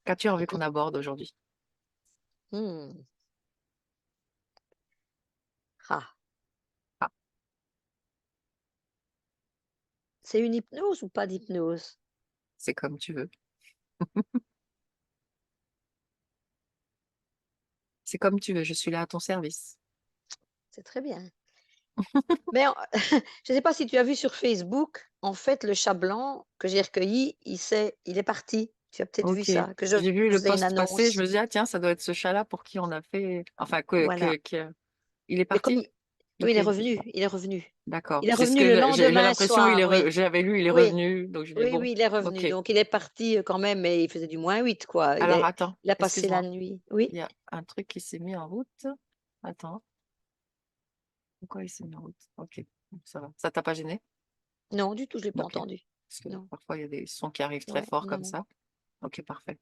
Qu'as-tu envie qu'on aborde aujourd'hui? Hmm. Ah, Ah, c'est une hypnose ou pas d'hypnose? c'est comme tu veux. C'est comme tu veux, je suis là à ton service. C'est très bien. Mais je ne sais pas si tu as vu sur Facebook, en fait, le chat blanc que j'ai recueilli, il est parti. Tu as peut-être vu Ok, ça, que je j'ai vu le faisais une post passer, je annonce. me dis, ah tiens, ça doit être ce chat-là pour qui on a fait... Enfin, Voilà. il est Mais comme, parti? oui, Ok, il est revenu. d'accord. Il est C'est ce revenu que le j'ai lendemain l'impression, soir, oui. j'avais lu, il est Oui, revenu. Donc je dis, oui, bon, oui, il est ok. revenu. Donc il est parti quand même, mais il faisait du -8, quoi. Alors attends, Il a passé la excuse-moi. nuit. Oui. Il y a un truc qui s'est mis en route. Attends, pourquoi il s'est mis en route? Ok, ça va. Ça t'a pas gêné? Non, du tout, je l'ai pas Ok. entendu. Parce que Non. parfois, il y a des sons qui arrivent très Ouais, forts comme non. ça. Ok, parfait.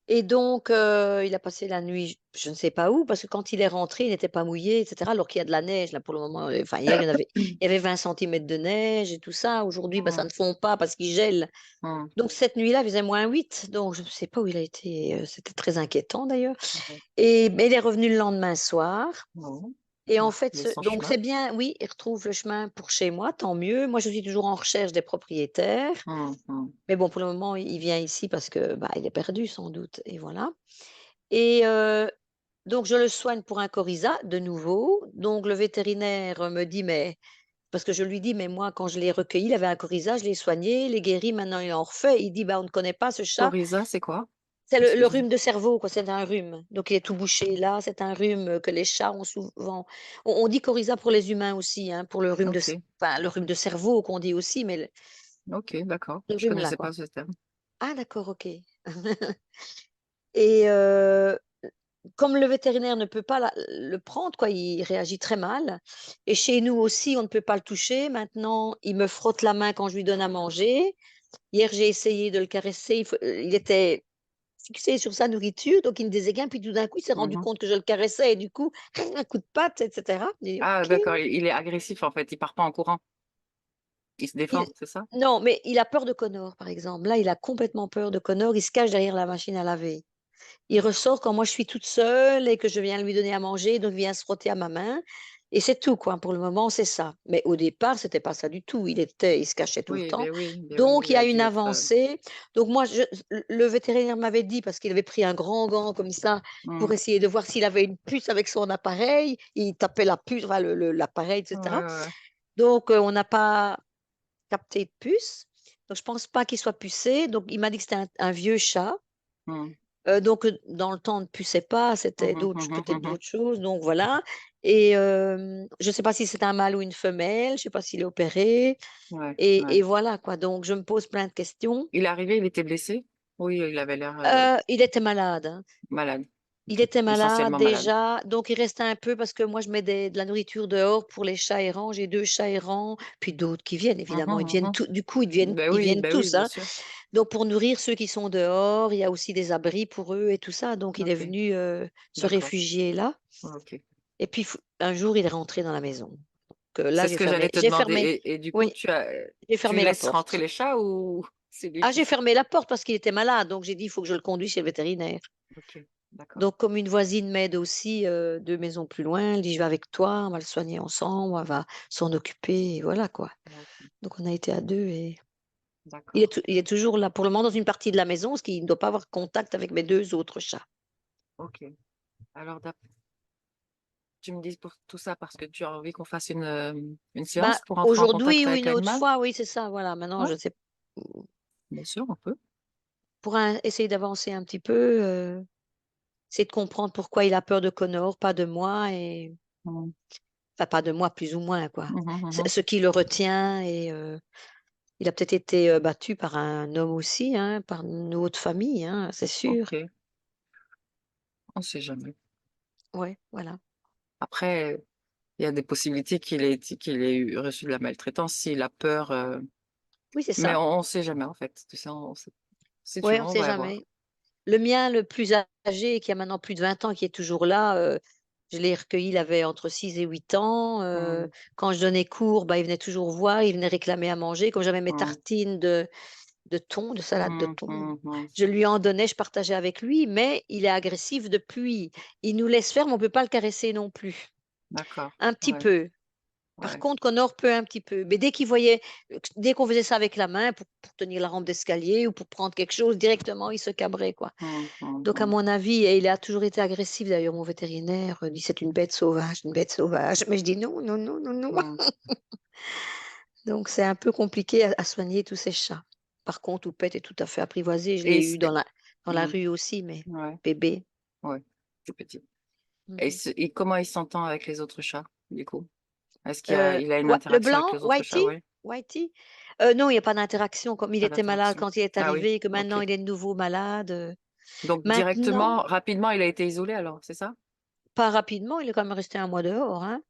Et donc, il a passé la nuit, je ne sais pas où, parce que quand il est rentré, il n'était pas mouillé, et cetera, alors qu'il y a de la neige là pour le moment, enfin hier, il y avait 20 centimètres de neige et tout ça. Aujourd'hui, bah, ça Hmm, ne fond pas parce qu'il gèle. hmm, Donc cette nuit-là, il faisait -8, donc je ne sais pas où il a été, c'était très inquiétant d'ailleurs. ouais, Mais il est revenu le lendemain soir. non. Et en Il a fait, trouvé son donc chemin. c'est bien, oui, il retrouve le chemin pour chez moi, tant mieux. Moi, je suis toujours en recherche des propriétaires. Hmm, hmm. Mais bon, pour le moment, il vient ici parce que, bah, il est perdu sans doute, et voilà. Et donc je le soigne pour un coryza, de nouveau. Donc le vétérinaire me dit: «Mais» parce que je lui dis: «Mais moi, quand je l'ai recueilli, il avait un coryza, je l'ai soigné, il est guéri, maintenant il en refait». Il dit: «Bah, on ne connaît pas ce chat». Coryza, c'est quoi? C'est le Excuse-moi. rhume de cerveau, quoi, c'est un rhume. Donc il est tout bouché là, c'est un rhume, que les chats ont souvent. On dit coryza pour les humains aussi, hein, pour le rhume de c Ok, enfin le rhume de cerveau qu'on dit aussi, mais ok, d'accord. le Je rhume là, connaissais quoi. pas ce terme. Ah d'accord, OK. Et comme le vétérinaire ne peut pas le prendre, quoi, il réagit très mal. Et chez nous aussi, on ne peut pas le toucher. Maintenant, il me frotte la main quand je lui donne à manger. Hier, j'ai essayé de le caresser, il était fixé sur sa nourriture, donc il me déséquilibre, puis tout d'un coup, il s'est rendu Mhm. compte que je le caressais et du coup, un coup de patte, et cetera. J'ai dit: Ah, «OK». d'accord, il est agressif en fait. Il part pas en courant. Il se Il défend, c'est ça? Non, mais il a peur de Connor, par exemple. Là, il a complètement peur de Connor, il se cache derrière la machine à laver. Il ressort quand moi je suis toute seule et que je viens lui donner à manger, donc il vient se frotter à ma main et c'est tout, quoi. Pour le moment, c'est ça. Mais au départ, c'était pas ça du tout. Il se cachait tout le temps. Oui, ben oui, Donc il y il a a une dû être. avancée. Donc moi, le vétérinaire m'avait dit, parce qu'il avait pris un grand gant comme ça pour Hmm. essayer de voir s'il avait une puce avec son appareil. Il tapait la puce, enfin l'appareil, et Ouais, cetera. ouais, ouais. Donc on n'a pas capté de puce. Donc je pense pas qu'il soit pucé. Donc il m'a dit que c'était un vieux chat. Hmm. Donc dans le temps, on ne puçait pas, c'était Mhm, d'autres mhm, peut-être mhm. d'autres choses, donc voilà. Et je ne sais pas si c'est un mâle ou une femelle, je ne sais pas s'il est opéré, Ouais, et ouais. voilà, quoi. Donc je me pose plein de questions. Il est arrivé, il était blessé? Oui, il avait l'air Il était malade, hein. malade. Il Ok, était malade essentiellement malade. déjà, donc il restait un peu parce que moi je mets de la nourriture dehors pour les chats errants. J'ai 2 chats errants, puis d'autres qui viennent évidemment, ils Mhm, viennent mhm. tous du coup, ils viennent Ben oui, tous, bien hein. sûr. Donc pour nourrir ceux qui sont dehors, il y a aussi des abris pour eux et tout ça, donc il est Ok, venu, se d'accord. réfugier là. Ok. Et puis un jour, il est rentré dans la maison. Que là, C'est ce que j'allais te demander. Et du coup, oui, j'ai tu fermé la laisses rentrer porte. les chats ou c'est lui Ah, qui... j'ai fermé la porte parce qu'il était malade, donc j'ai dit: «Il faut que je le conduise chez le vétérinaire». Ok, d'accord. Donc comme une voisine m'aide aussi, 2 maisons plus loin, elle dit: «Je vais avec toi, on va le soigner ensemble, on va s'en occuper», et voilà, quoi. Ok, Donc on a été à 2 et d'accord. il est toujours là pour le moment dans une partie de la maison, parce qu'il ne doit pas avoir contact avec mes 2 autres chats. Ok. Alors, tu me dis pour tout ça parce que tu as envie qu'on fasse une Bah, séance pour entrer en aujourd'hui contact ou avec une autre l'animal? fois, oui, c'est ça, voilà. Maintenant, Ouais, je sais, bien sûr, on peut. pour essayer d'avancer un petit peu, essayer de comprendre pourquoi il a peur de Connor, pas de moi, et Mhm, enfin pas de moi plus ou moins, quoi. mhm, C'est mhm. ce qui le retient, et il a peut-être été, battu par un homme aussi, hein, par une autre famille, hein, c'est sûr. Ok, on sait jamais. Ouais, voilà. Après, il y a des possibilités qu'il ait reçu de la maltraitance s'il a peur. Oui, c'est Mais ça. on sait jamais en fait. Tu sais, si tu Ouais, veux, on on sait va voir. jamais. Le mien, le plus âgé, qui a maintenant plus de 20 ans, qui est toujours là, je l'ai recueilli, il avait entre 6 et 8 ans. Mhm, Quand je donnais cours, bah, il venait toujours voir, il venait réclamer à manger. Comme j'avais mes mhm, tartines de salade de thon. Mhm. Je lui en donnais, je partageais avec lui, mais il est agressif depuis. Il nous laisse faire, mais on peut pas le caresser non plus. D'accord. Un petit Ouais, peu. Par ouais. contre, Connor peut un petit peu. Mais dès qu'on faisait ça avec la main pour tenir la rampe d'escalier ou pour prendre quelque chose, directement, il se cabrait, quoi. Donc, à Mhm. mon avis, et il a toujours été agressif, d'ailleurs, mon vétérinaire dit c'est une bête sauvage, une bête sauvage. Mais je dis non, non, non, non, non. Mhm. Donc, c'est un peu compliqué à soigner tous ces chats. Par contre, Oupette est tout à fait apprivoisée. Je Et l'ai eu dans la mhm. rue aussi, mais Ouais, bébé. ouais, c'est petit. Mhm. Et comment il s'entend avec les autres chats, du coup? Est-ce Euh, il a une Le interaction avec blanc, les autres chats? Whitey, Oui, Whitey. Non, il n'y a pas d'interaction. Comme il pas était malade d'interaction. quand il est Ah oui, arrivé, et que ok. maintenant il est de nouveau malade. Donc Maintenant, directement, rapidement, il a été isolé alors, c'est ça? pas rapidement, il est quand même resté un mois dehors, hein,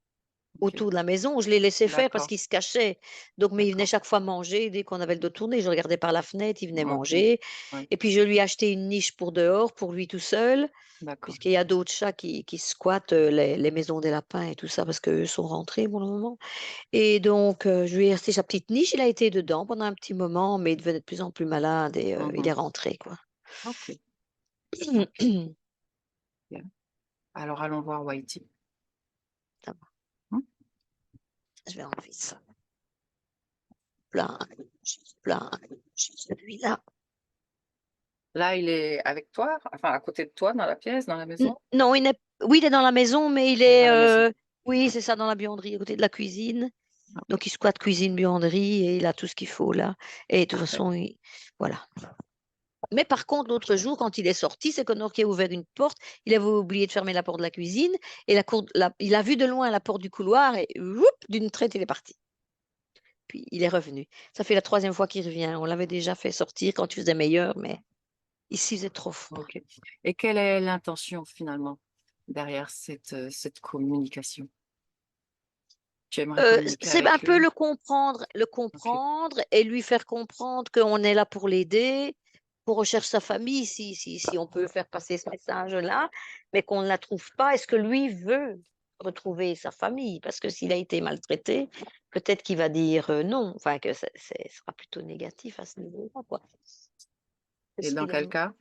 Ok, autour de la maison. Je l'ai laissé faire parce d'accord, qu'il se cachait. Donc, mais il venait d'accord. chaque fois manger. Dès qu'on avait le dos tourné, je regardais par la fenêtre, il venait Ok, manger. ouais, Et puis, je lui ai acheté une niche pour dehors, pour lui tout seul, d'accord. puisqu'il y a d'autres chats qui squattent les maisons des lapins et tout ça, parce qu'eux sont rentrés pour le moment. Et donc, je lui ai acheté sa petite niche. Il a été dedans pendant un petit moment, mais il devenait de plus en plus malade et il est Mhm. rentré, quoi. Ok, bien. Alors allons voir Whitey. Ça va, Hmm. je vais enlever ça. Plein, plein, celui-là. Là, il est avec toi, enfin à côté de toi, dans la pièce, dans la maison? Non, oui, il est dans la maison, mais il Il est est, dans la maison. oui, c'est ça, dans la buanderie, à côté de la cuisine. Ok, Donc, il squatte cuisine, buanderie, et il a tout ce qu'il faut là. Et de toute parfait. façon, voilà. Mais par contre, l'autre jour, quand il est sorti, c'est Connor qui a ouvert une porte. Il avait oublié de fermer la porte de la cuisine. Et il a vu de loin la porte du couloir et whoop, d'une traite, il est parti. Puis il est revenu. Ça fait la troisième fois qu'il revient. On l'avait déjà fait sortir quand il faisait meilleur, mais ici, il faisait trop froid. Ok. Et quelle est l'intention finalement derrière cette communication? Tu aimerais communiquer C'est un avec peu lui? le Ok. comprendre et lui faire comprendre qu'on est là pour l'aider, qu'on recherche sa famille si on peut faire passer ce message-là, mais qu'on ne la trouve pas. Est-ce que lui veut retrouver sa famille? Parce que s'il a été maltraité, peut-être qu'il va dire non, enfin que sera plutôt négatif à ce niveau-là, quoi. Et Est-ce dans qu'il quel aime? cas?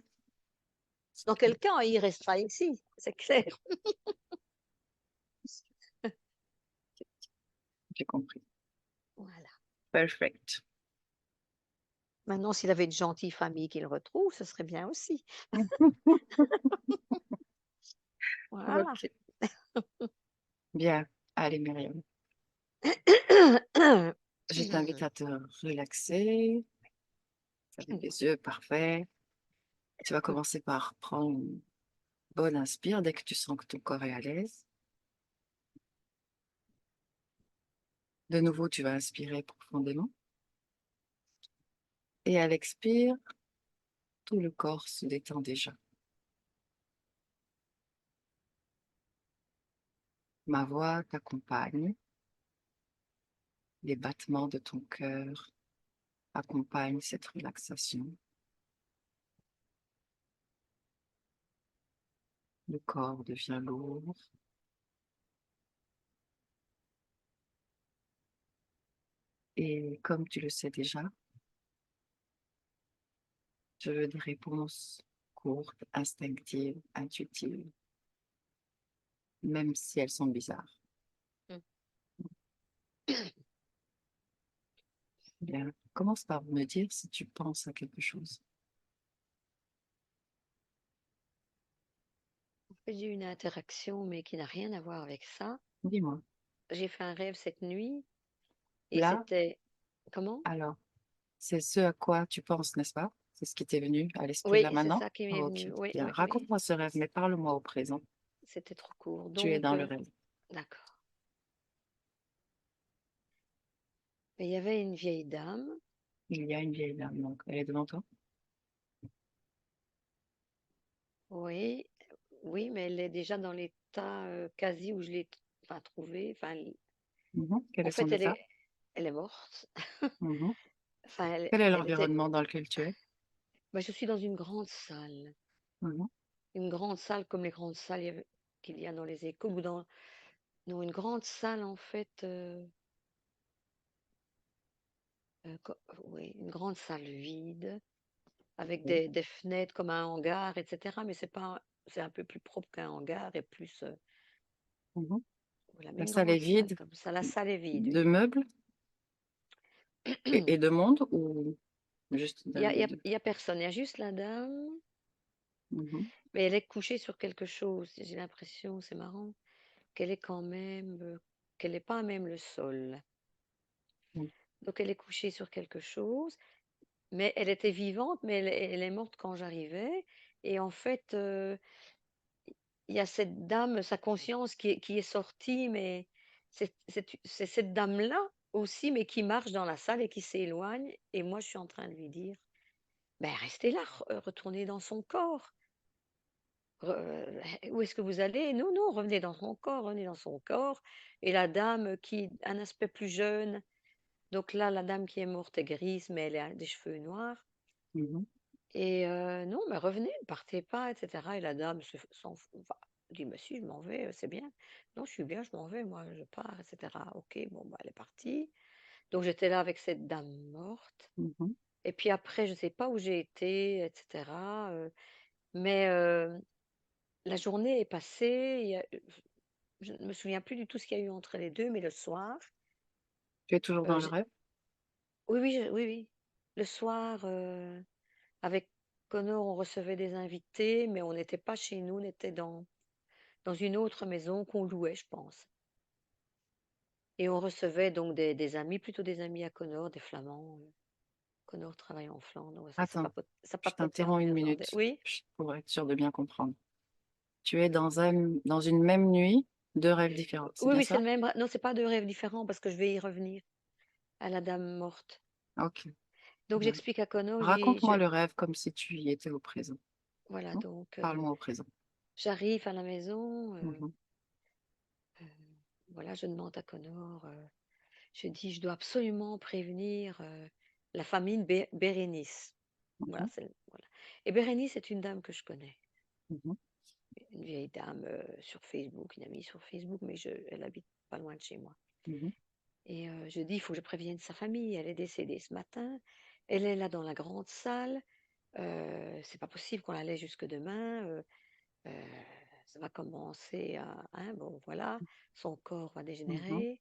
Dans quel cas il restera ici, c'est clair. J'ai compris. Voilà. Perfect. Maintenant, s'il avait une gentille famille qu'il retrouve, ce serait bien aussi. Voilà. Ok. Bien. Allez, Myriam. Je t'invite à te relaxer. Fermer les yeux, parfait. Tu vas commencer par prendre une bonne inspire dès que tu sens que ton corps est à l'aise. De nouveau, tu vas inspirer profondément. Et à l'expire, tout le corps se détend déjà. Ma voix t'accompagne. Les battements de ton cœur accompagnent cette relaxation. Le corps devient lourd. Et comme tu le sais déjà, je veux des réponses courtes, instinctives, intuitives, même si elles sont bizarres. Bien, commence par me dire si tu penses à quelque chose. En fait, j'ai eu une interaction, mais qui n'a rien à voir avec ça. Dis-moi. J'ai fait un rêve cette nuit et Là, c'était... Comment? alors, c'est ce à quoi tu penses, n'est-ce pas? C'est ce qui t'est venu à l'esprit Oui, là c'est maintenant? ça qui m'est Ok, venu. Oui, bien. oui, oui. Raconte-moi ce rêve, mais parle-moi au présent. C'était trop court. Tu es Donc, dans le rêve. d'accord. Mais il y avait une vieille dame. Il y a une vieille dame, donc elle est devant toi. Oui, oui, mais elle est déjà dans l'état quasi où je l'ai enfin, trouvée. Enfin, Mhm. Quel en est son fait, état? elle est morte. Mhm. Enfin, Quel est elle était... l'environnement dans lequel tu es? Bah, je suis dans une grande salle. Mhm. Une grande salle comme les grandes salles qu'il y a dans les écoles ou dans... Non, une grande salle en fait. Oui, une grande salle vide avec Oui. des fenêtres comme un hangar, etc. Mais c'est un peu plus propre qu'un hangar et plus, Mhm. voilà, mais La une salle est grande salle vide comme ça. La salle est vide, de oui. meubles et de monde ou juste de deux? Il y a personne, il y a juste la dame, Mhm. mais elle est couchée sur quelque chose. J'ai l'impression, c'est marrant, qu'elle est quand même, qu'elle n'est pas à même le sol. Mhm. Donc elle est couchée sur quelque chose, mais elle était vivante, mais elle est morte quand j'arrivais. Et en fait, il y a cette dame, sa conscience qui est sortie, mais c'est cette dame-là aussi, mais qui marche dans la salle et qui s'éloigne. Et moi, je suis en train de lui dire, ben, restez là, retournez dans son corps. Où est-ce que vous allez? Non, non, revenez dans son corps, revenez dans son corps. Et la dame qui, un aspect plus jeune, donc là, la dame qui est morte est grise, mais elle a des cheveux noirs. Mhm. Et non, mais revenez, ne partez pas, et cetera. Et la dame s'en fout, enfin, dit: «Mais si, je m'en vais, c'est bien». «Non, je suis bien, je m'en vais, moi, je pars, et cetera». OK, bon, bah, elle est partie. Donc j'étais là avec cette dame morte. Mhm. Et puis après, je ne sais pas où j'ai été, et cetera, mais la journée est passée, je ne me souviens plus du tout ce qu'il y a eu entre les 2, mais le soir, Tu es toujours dans le j'ai rêve? oui, oui, oui, oui. Le soir, avec Connor, on recevait des invités, mais on n'était pas chez nous, on était dans une autre maison qu'on louait, je pense. Et on recevait donc des amis, plutôt des amis à Connor, des Flamands. Connor travaille en Flandre, ouais, Attends, ça je papotait en t'interromps une néerlandais. minute Oui, pour être sûr de bien comprendre. Tu es dans une même nuit, deux rêves différents, c'est oui, bien oui, c'est ça? le même. Non, c'est pas deux rêves différents parce que je vais y revenir à la dame morte. Ok. Donc Bien. j'explique à Connor, je dis, Raconte-moi le rêve comme si tu y étais au présent. voilà, Hein. donc Parle-moi au présent. j'arrive à la maison, Mhm. euh, voilà, je demande à Connor, je dis, je dois absolument prévenir la famille Bérénice. Voilà, Mhm. voilà. Et Bérénice est une dame que je connais, Mhm. une vieille dame sur Facebook, une amie sur Facebook, mais elle habite pas loin de chez moi. Mhm. Et je dis, il faut que je prévienne sa famille. Elle est décédée ce matin. Elle est là dans la grande salle. C'est pas possible qu'on la laisse jusque demain. Euh, Ça va commencer à, hein, bon, voilà, son corps va Mhm. dégénérer.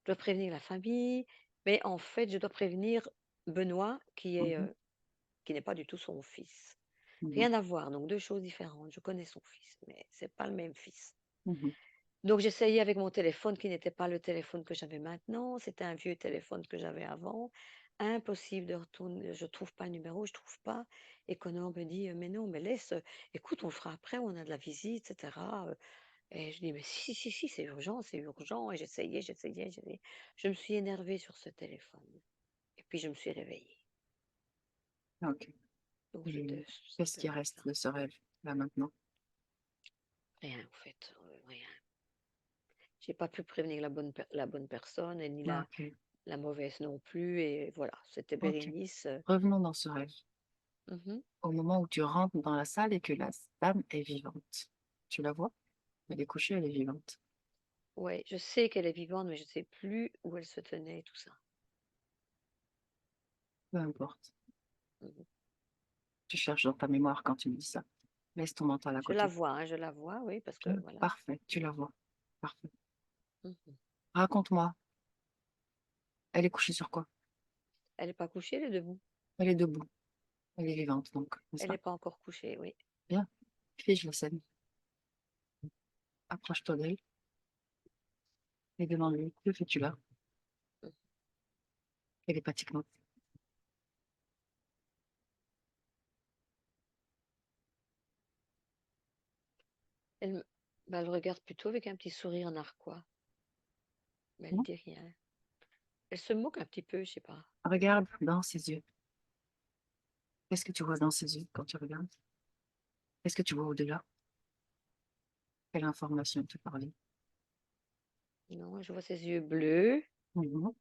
Je dois prévenir la famille, mais en fait, je dois prévenir Benoît, Mhm. qui n'est pas du tout son fils. Mhm. Rien à voir, donc deux choses différentes. Je connais son fils, mais c'est pas le même fils. Mhm. Donc j'essayais avec mon téléphone qui n'était pas le téléphone que j'avais maintenant, c'était un vieux téléphone que j'avais avant. Impossible de retourner, je trouve pas le numéro, je trouve pas. Et Connor me dit, mais non, mais laisse, écoute, on le fera après, on a de la visite, etc. Et je dis, mais si, si, si, c'est urgent, c'est urgent. Et j'essayais. Je me suis énervée sur ce téléphone. Et puis je me suis réveillée. Ok. Donc Et c'était qu'est-ce qui simplement reste ça. de ce rêve, là maintenant? Rien, en fait, rien. J'ai pas pu prévenir la bonne personne et ni Ok. la mauvaise non plus. Et voilà, c'était Ok. Bérénice. Revenons dans ce rêve. Mhm. Au moment où tu rentres dans la salle et que la dame est vivante. Tu la vois? Elle est couchée, elle est vivante. Ouais, je sais qu'elle est vivante, mais je sais plus où elle se tenait et tout ça. Peu importe. Mhm. Tu cherches dans ta mémoire quand tu me dis ça. Laisse ton mental à Je la côté. vois, hein, je la vois, oui, parce que Bien. voilà. Parfait, tu la vois. Parfait. Mhm. Raconte-moi, elle est couchée sur quoi? Elle n'est pas couchée, elle est debout. Elle est debout. Elle est vivante, donc, n'est-ce Elle pas? n'est pas encore couchée, oui. Bien. Fige la scène. Approche-toi d'elle et demande-lui, que fais-tu là? Mhm. Télépathiquement. Elle me regarde plutôt avec un petit sourire narquois, mais elle Hmm. dit rien. Elle se moque un petit peu, je sais pas. Regarde dans ses yeux. Qu'est-ce que tu vois dans ses yeux quand tu regardes? Qu'est-ce que tu vois au-delà? Quelle information te parlait? Non, je vois ses yeux bleus Mhm.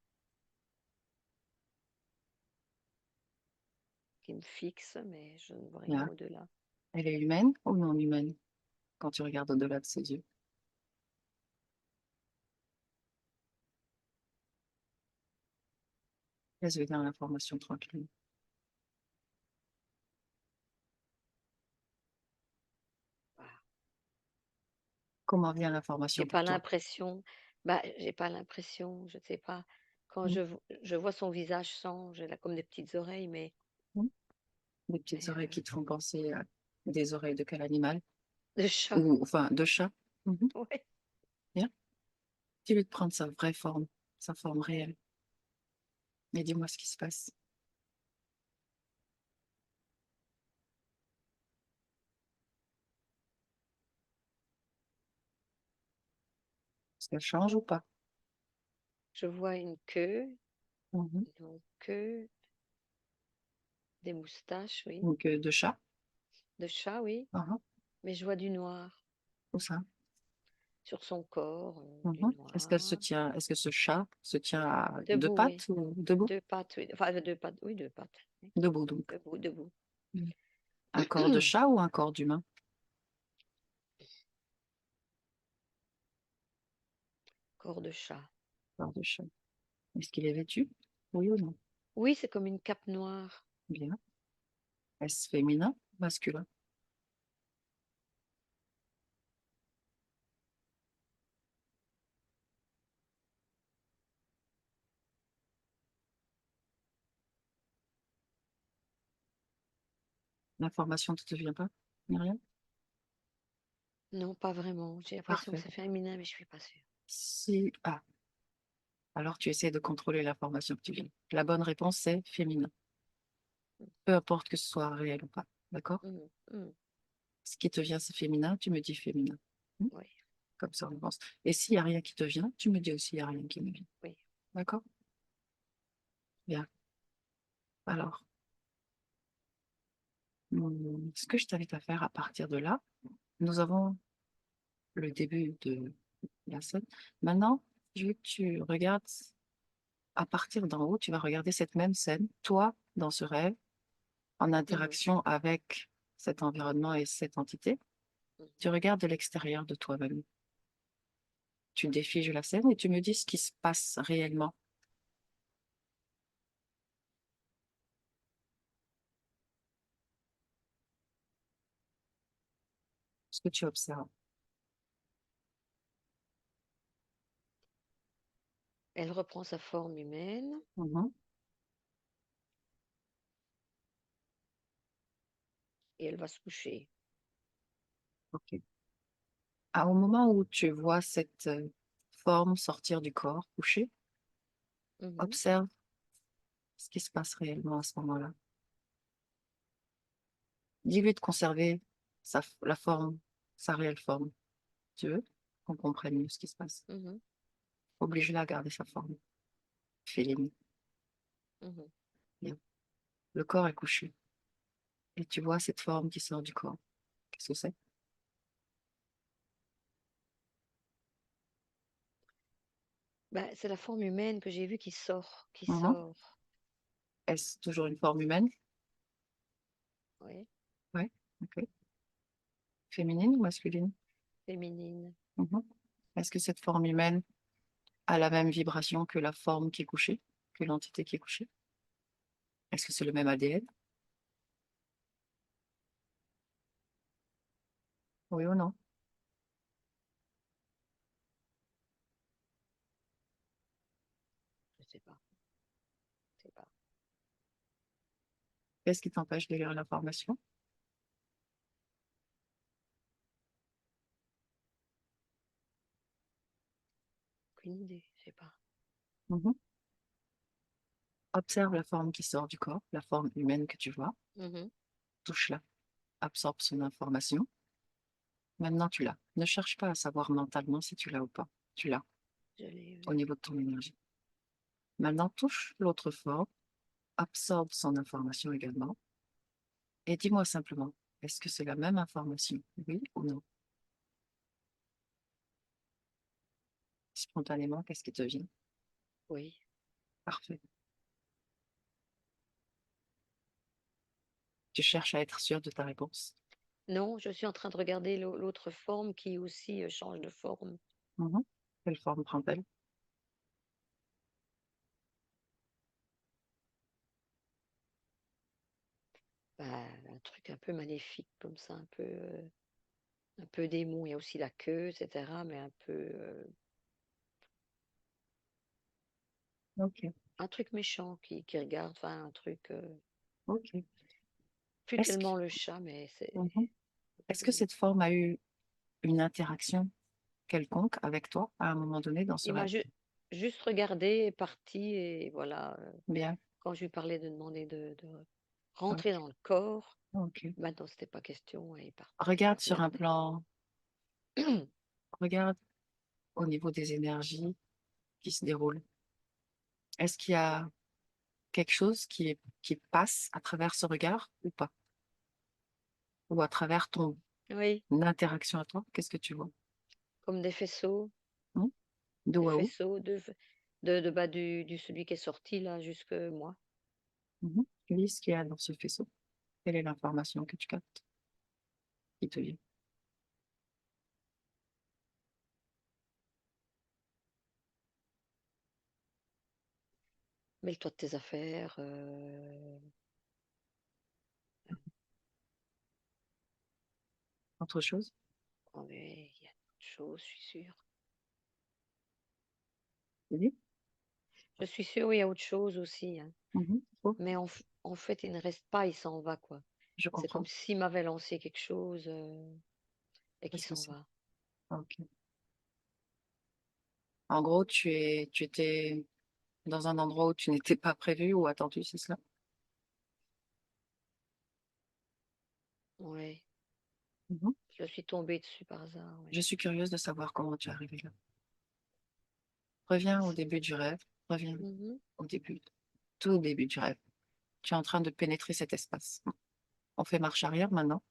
qui me fixent, mais je ne vois rien Bien. au-delà. Elle est humaine ou non humaine quand tu regardes au-delà de ses yeux? Laisse venir l'information tranquille. Comment vient l'information J'ai pour pas toi? l'impression, j'ai pas l'impression, je ne sais pas. Quand Mmh. je vois son visage change, elle a comme des petites oreilles, Mmh. Des petites mais oreilles qui te font penser à des oreilles de quel animal? de chat, Ou enfin de chat? Mmh. ouais. Bien. Dis-lui de prendre sa vraie forme, sa forme réelle et dis-moi ce qui se passe. Est-ce qu'elle change ou pas? Je vois une queue, Mmh. donc queue, des moustaches, oui, Donc de chat? de chat, oui, Mmh mh. mais je vois du noir Où ça? sur son corps, du Mmh. noir. Est-ce que ce chat se tient à 2 Debout, oui, pattes ou debout? 2 pattes, oui, enfin 2 pattes, oui, 2 pattes, oui, Debout donc. debout, debout. Mmh. Un corps de chat ou un corps d'humain? Corps de chat. Corps de chat. Est-ce qu'il est vêtu? Oui ou non? Oui, c'est comme une cape noire. Bien. Est-ce féminin? Masculin? L'information ne te vient pas? Ni rien? Non, pas vraiment. J'ai l'impression que Parfait. c'est féminin, mais je suis pas sûre. Si ah, alors tu essaies de contrôler l'information que tu viens. La bonne réponse, c'est féminin. Peu importe que ce soit réel ou pas, d'accord? Mmh mh. Ce qui te vient, c'est féminin, tu me dis féminin. Mmh? Oui, Comme ça, on avance. Et s'il y a rien qui te vient, tu me dis aussi: «Il y a rien qui me vient». oui. D'accord? Bien. Alors, ce que je t'invite à faire à partir de là, nous avons le début de la scène. Maintenant, je veux que tu regardes à partir d'en haut, tu vas regarder cette même scène, toi, dans ce rêve, en Mmh mh. interaction avec cet environnement et cette entité. Mmh. Tu regardes de l'extérieur de toi-même. Tu défiges la scène et tu me dis ce qui se passe réellement, ce que tu observes. Elle reprend sa forme humaine Mmh. et elle va se coucher. OK. Ah, au moment où tu vois cette, forme sortir du corps couché, Mmh mh. observe ce qui se passe réellement à ce moment-là. Dis-lui de conserver la forme, sa réelle forme. Tu veux? Qu'on comprenne mieux ce qui se passe. Mmh mh. Oblige-la à garder sa forme féline. Mmh. Bien. Le corps est couché et tu vois cette forme qui sort du corps. Qu'est-ce que c'est? C'est la forme humaine que j'ai vue qui sort, qui Mmh. sort. Est-ce toujours une forme humaine? Oui, Ouais, OK. Féminine ou masculine? féminine. Mmh. Est-ce que cette forme humaine a la même vibration que la forme qui est couchée? Que l'entité qui est couchée? Est-ce que c'est le même ADN? Oui ou non? Je sais pas, je sais pas. Qu'est-ce qui t'empêche de lire l'information? Aucune idée, je sais pas. Mmh. Observe la forme qui sort du corps, la forme humaine que tu vois, Mmh mh. touche-la, absorbe son information. Maintenant, tu l'as. Ne cherche pas à savoir mentalement si tu l'as ou pas. Tu l'as Je l'ai, au oui. niveau de ton énergie. Maintenant, touche l'autre forme, absorbe son information également et dis-moi simplement, est-ce que c'est la même information? Oui ou non? Spontanément, qu'est-ce qui te vient? Oui. Parfait. Tu cherches à être sûr de ta réponse. Non, je suis en train de regarder l'autre forme qui aussi, change de forme. Mmh. Quelle forme prend-elle? un truc un peu maléfique comme ça, un peu démon. Il y a aussi la queue, etc., mais Ok, un truc méchant qui regarde, enfin un truc, ok. plus Est-ce que, tellement le chat, mais c'est Mhm. un Est-ce que peu. cette forme a eu une interaction quelconque avec toi à un moment donné dans ce Il m'a rêve? juste regardé et parti, et voilà. Bien, Quand je lui parlais de demander de ok, rentrer dans le corps, ok. maintenant c'était pas question, et Regarde il sur un partait. plan, regarde au niveau des énergies qui se déroulent. Est-ce qu'il y a quelque chose qui passe à travers ce regard ou pas? Ou à travers ton Oui, interaction à toi? Qu'est-ce que tu vois? comme Hmm. De des où à où? faisceaux du celui qui est sorti là jusque moi. Mhm. Lis ce qu'il y a dans ce faisceau. Quelle est l'information que tu captes qui te vient? Mêle-toi de tes affaires. Autre chose? Oh, mais il y a d'autres choses, je suis sûre. Oui. Je suis sûre, il y a autre chose aussi, hein. Mhm. Oh, Mais en fait, il ne reste pas, il s'en va, quoi. je C'est comme comprends. s'il m'avait lancé quelque chose, et qu'il Qu'est-ce que s'en c'est? va. Ok. En gros, tu étais dans un endroit où tu n'étais pas prévu ou attendu, c'est cela? Ouais, Mhm. je suis tombée dessus par hasard, ouais. Je suis curieuse de savoir comment tu es arrivée là. Reviens au début du rêve. Reviens Mhm, au début, tout début du rêve. Tu es en train de pénétrer cet espace. On fait marche arrière maintenant.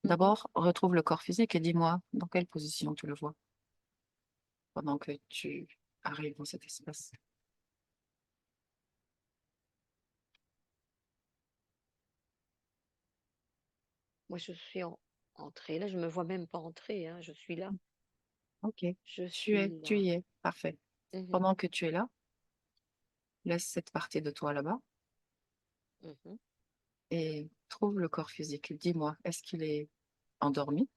mhm. D'abord, retrouve le corps physique et dis-moi dans quelle position tu le vois pendant que tu arrives dans cet espace. Moi, je suis entrée. Là, je me vois même pas entrer, hein. Je suis là. Ok, Je suis tu là. y es, parfait. Mhm, Pendant que tu es là, laisse cette partie de toi là-bas mhm. et trouve le corps physique. Dis-moi, est-ce qu'il est endormi?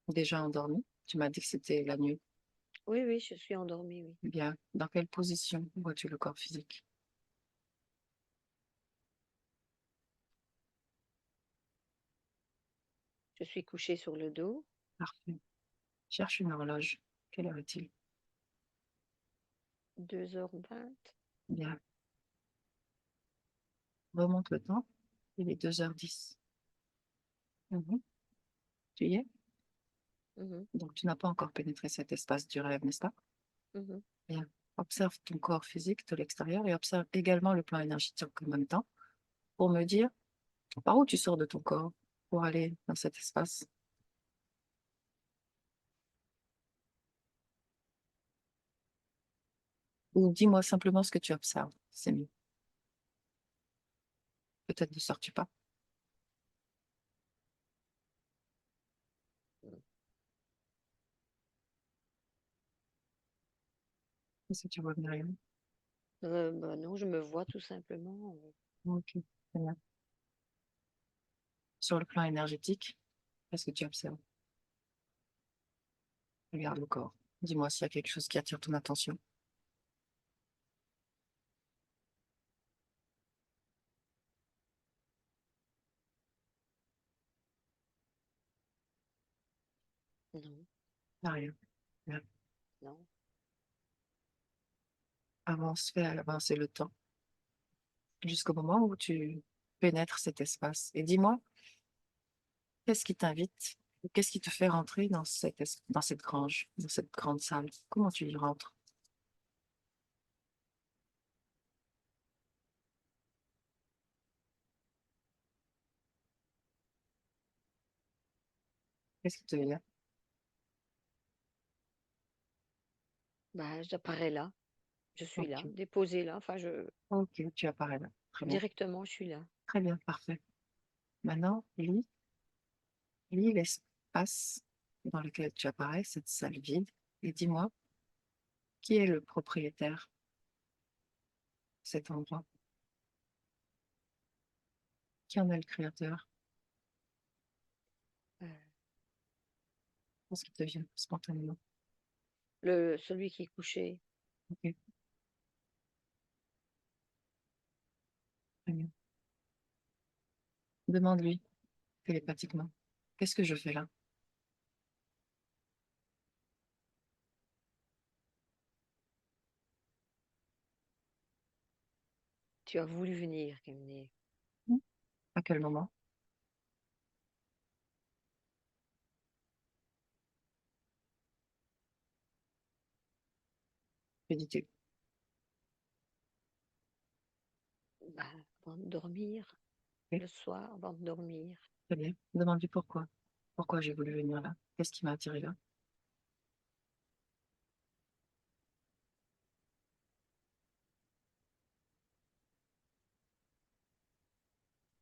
Déjà endormi? Tu m'as dit que c'était la nuit. Oui, oui, je suis endormie, oui. Bien, dans quelle position vois-tu le corps physique? Je suis couchée sur le dos. Parfait. Cherche une horloge. Quelle heure est-il? 2h20. Bien, remonte le temps. Il est 2h10. Mhm. Tu y es? Mhm, Donc, tu n'as pas encore pénétré cet espace du rêve, n'est-ce pas? mhm. Bien. Observe ton corps physique de l'extérieur et observe également le plan énergétique en même temps pour me dire par où tu sors de ton corps pour aller dans cet espace. Ou dis-moi simplement ce que tu observes. C'est mieux. Peut-être ne sors-tu pas. Qu'est-ce que tu vois, Myriam? Bah non, je me vois tout simplement. Ok, très bien. Sur le plan énergétique, qu'est-ce que tu observes? Regarde le corps. Dis-moi s'il y a quelque chose qui attire ton attention. Non, Ah, rien. Bien. non. Avance, fais avancer le temps jusqu'au moment où tu pénètres cet espace. Et dis-moi, qu'est-ce qui t'invite ou qu'est-ce qui te fait rentrer dans dans cette grange, dans cette grande salle? Comment tu y rentres? Qu'est-ce qui te vient? Bah, j'apparais là. Je suis là, Ok, déposée là. Enfin, ok, tu apparais là. Très bien, directement, je suis là. très bien, parfait. Maintenant, lis l'espace dans lequel tu apparais, cette salle vide, et dis-moi, qui est le propriétaire de cet endroit? Qui en est le créateur? Euh, Qu'est-ce qui te vient spontanément? celui qui est couché. Ok, très bien. Demande-lui télépathiquement. Qu'est-ce que je fais là? Tu as voulu venir, Kemné. À quel moment? Que dis-tu? Bah, avant de dormir, Ok, le soir, avant de dormir. très bien. Demande-lui pourquoi. Pourquoi j'ai voulu venir là? Qu'est-ce qui m'a attiré là?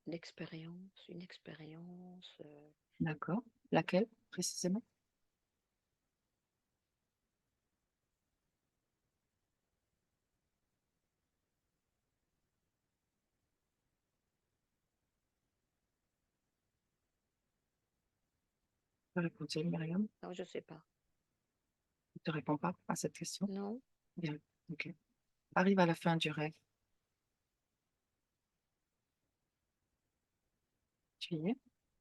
L'expérience, une expérience. D'accord. Laquelle, précisément? Que répond-il, Myriam? Non, je sais pas. Il ne te répond pas à cette question? Non. Bien. Ok. Arrive à la fin du rêve. Tu y es?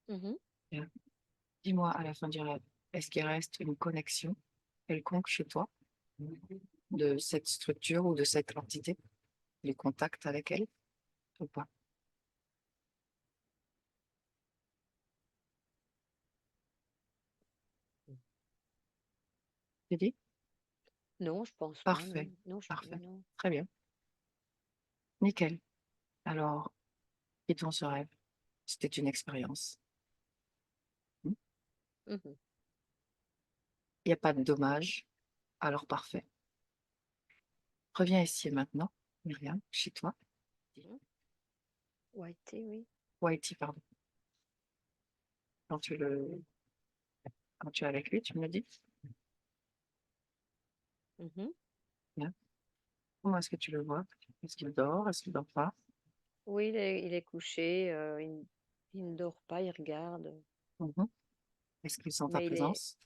Mhm. Bien. Dis-moi à la fin du rêve, est-ce qu'il reste une connexion quelconque chez toi de cette structure ou de cette entité, les contacts avec elle ou pas? Tu dis? Non, je pense pas, Parfait, non. Non, parfait. non. Très bien. Nickel. Alors, quittons ce rêve. C'était une expérience. Il Mhm. n'y a pas de dommage. Alors, parfait. Reviens ici et maintenant, Myriam, chez toi. Mhm. Whitey, oui. Whitey, pardon. Quand quand tu es avec lui, tu me le dis? Mhm. Bien. Comment est-ce que tu le vois? Est-ce qu'il dort? Est-ce qu'il dort pas? Oui, il est couché. Il ne dort pas, il regarde. Mhm. Est-ce qu'il sent ta Mais il est. présence?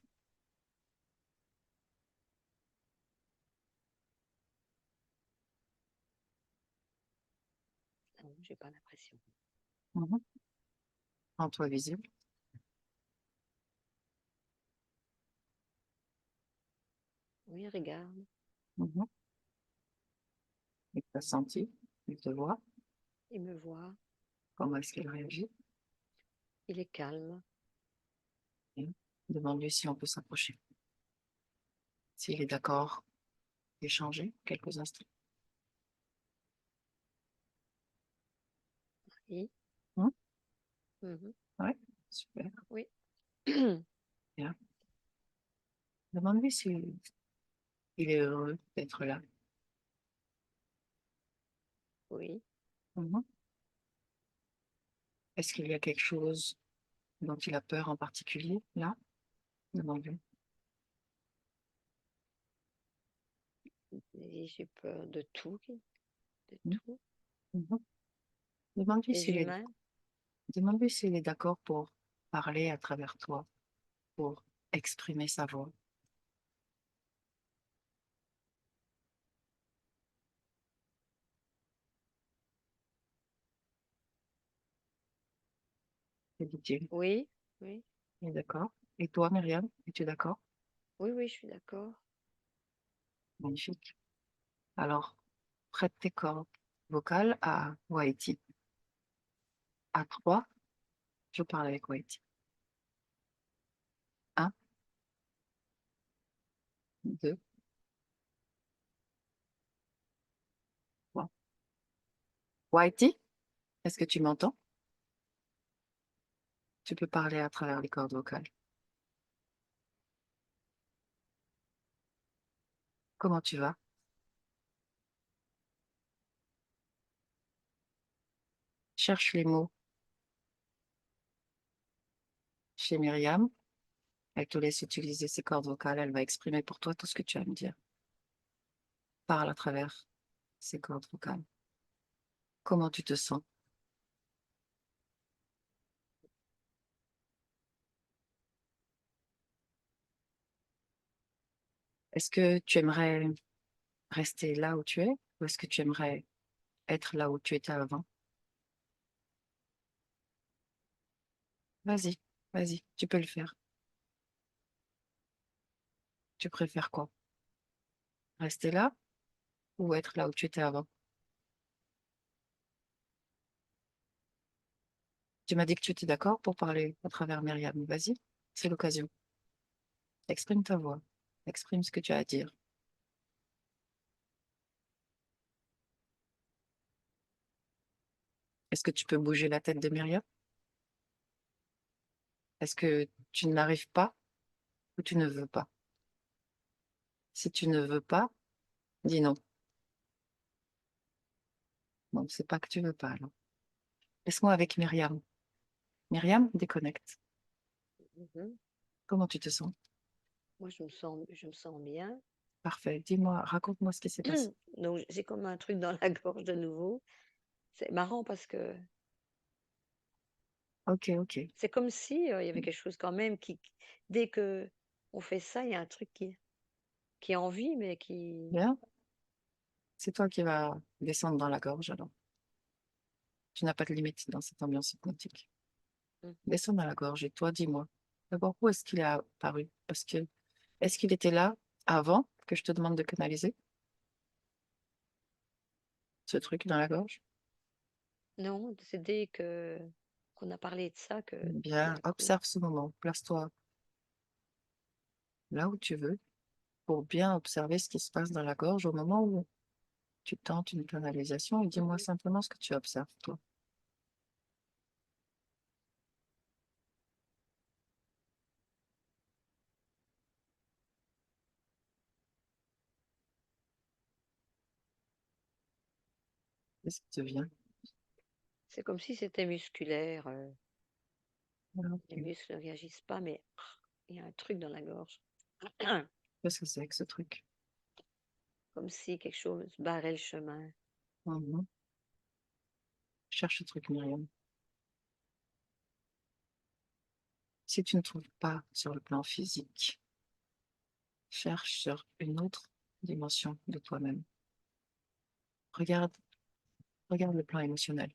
Non, j'ai pas l'impression. Mhm. En toi visible? Oui, il regarde. Mhm. Il t'a senti? Il te voit? Il me voit. Comment est-ce qu'il réagit? Il est calme. Bien. Demande-lui si on peut s'approcher. S'il est d'accord d'échanger quelques instants. Oui. Mhm. Mhm. Ouais, super. Oui. Bien. Demande-lui s'il est heureux d'être là. Oui. Mhm. Est-ce qu'il y a quelque chose dont il a peur en particulier là? Demande-lui. Et j'ai peur de tout. De Mhm. tout. Mhm. Demande-lui Les s'il est, humains. demande-lui s'il est d'accord pour parler à travers toi, pour exprimer sa voix. Que dit-il? Oui. Oui. Il est d'accord. Et toi, Myriam, es-tu d'accord? Oui, oui, je suis d'accord. Magnifique. Alors, prête tes cordes vocales à Whitey. À trois, je parle avec Whitey. Un, deux, trois. Whitey, est-ce que tu m'entends? Tu peux parler à travers les cordes vocales. Comment tu vas? Cherche les mots chez Myriam. Elle te laisse utiliser ses cordes vocales. Elle va exprimer pour toi tout ce que tu as à me dire. Parle à travers ces cordes vocales. Comment tu te sens? Est-ce que tu aimerais rester là où tu es ou est-ce que tu aimerais être là où tu étais avant? Vas-y, vas-y, tu peux le faire. Tu préfères quoi? Rester là ou être là où tu étais avant? Tu m'as dit que tu étais d'accord pour parler à travers Myriam. Vas-y, c'est l'occasion. Exprime ta voix. Exprime ce que tu as à dire. Est-ce que tu peux bouger la tête de Myriam? Est-ce que tu n'arrives pas ou tu ne veux pas? Si tu ne veux pas, dis non. Bon, c'est pas que tu veux pas, alors. Laisse-moi avec Myriam. Myriam, déconnecte. Mhm. Comment tu te sens? Moi, je me sens bien. Parfait. Dis-moi, raconte-moi ce qui s'est passé. Donc, j'ai comme un truc dans la gorge de nouveau. C'est marrant parce que Ok, ok. c'est comme si il y avait quelque chose quand même dès que on fait ça, il y a un truc qui est en vie, mais qui. Bien. C'est toi qui vas descendre dans la gorge, alors. Tu n'as pas de limite dans cette ambiance hypnotique. Mhm. Descends dans la gorge et toi, dis-moi. D'abord, où est-ce qu'il est apparu? Parce que, est-ce qu'il était là avant que je te demande de canaliser ce truc dans la gorge? Non, c'est dès que qu'on a parlé de ça que tout Bien, d'un coup. observe ce moment. Place-toi là où tu veux pour bien observer ce qui se passe dans la gorge au moment où tu tentes une canalisation et dis-moi Mhm. simplement ce que tu observes, toi. Qu'est-ce qui te vient? C'est comme si c'était musculaire. Voilà, Les ok. muscles ne réagissent pas, mais il y a un truc dans la gorge. Qu'est-ce que c'est que ce truc? Comme si quelque chose barrait le chemin. Mhm. Cherche ce truc, Myriam. Si tu ne trouves pas sur le plan physique, cherche sur une autre dimension de toi-même. Regarde, regarde le plan émotionnel.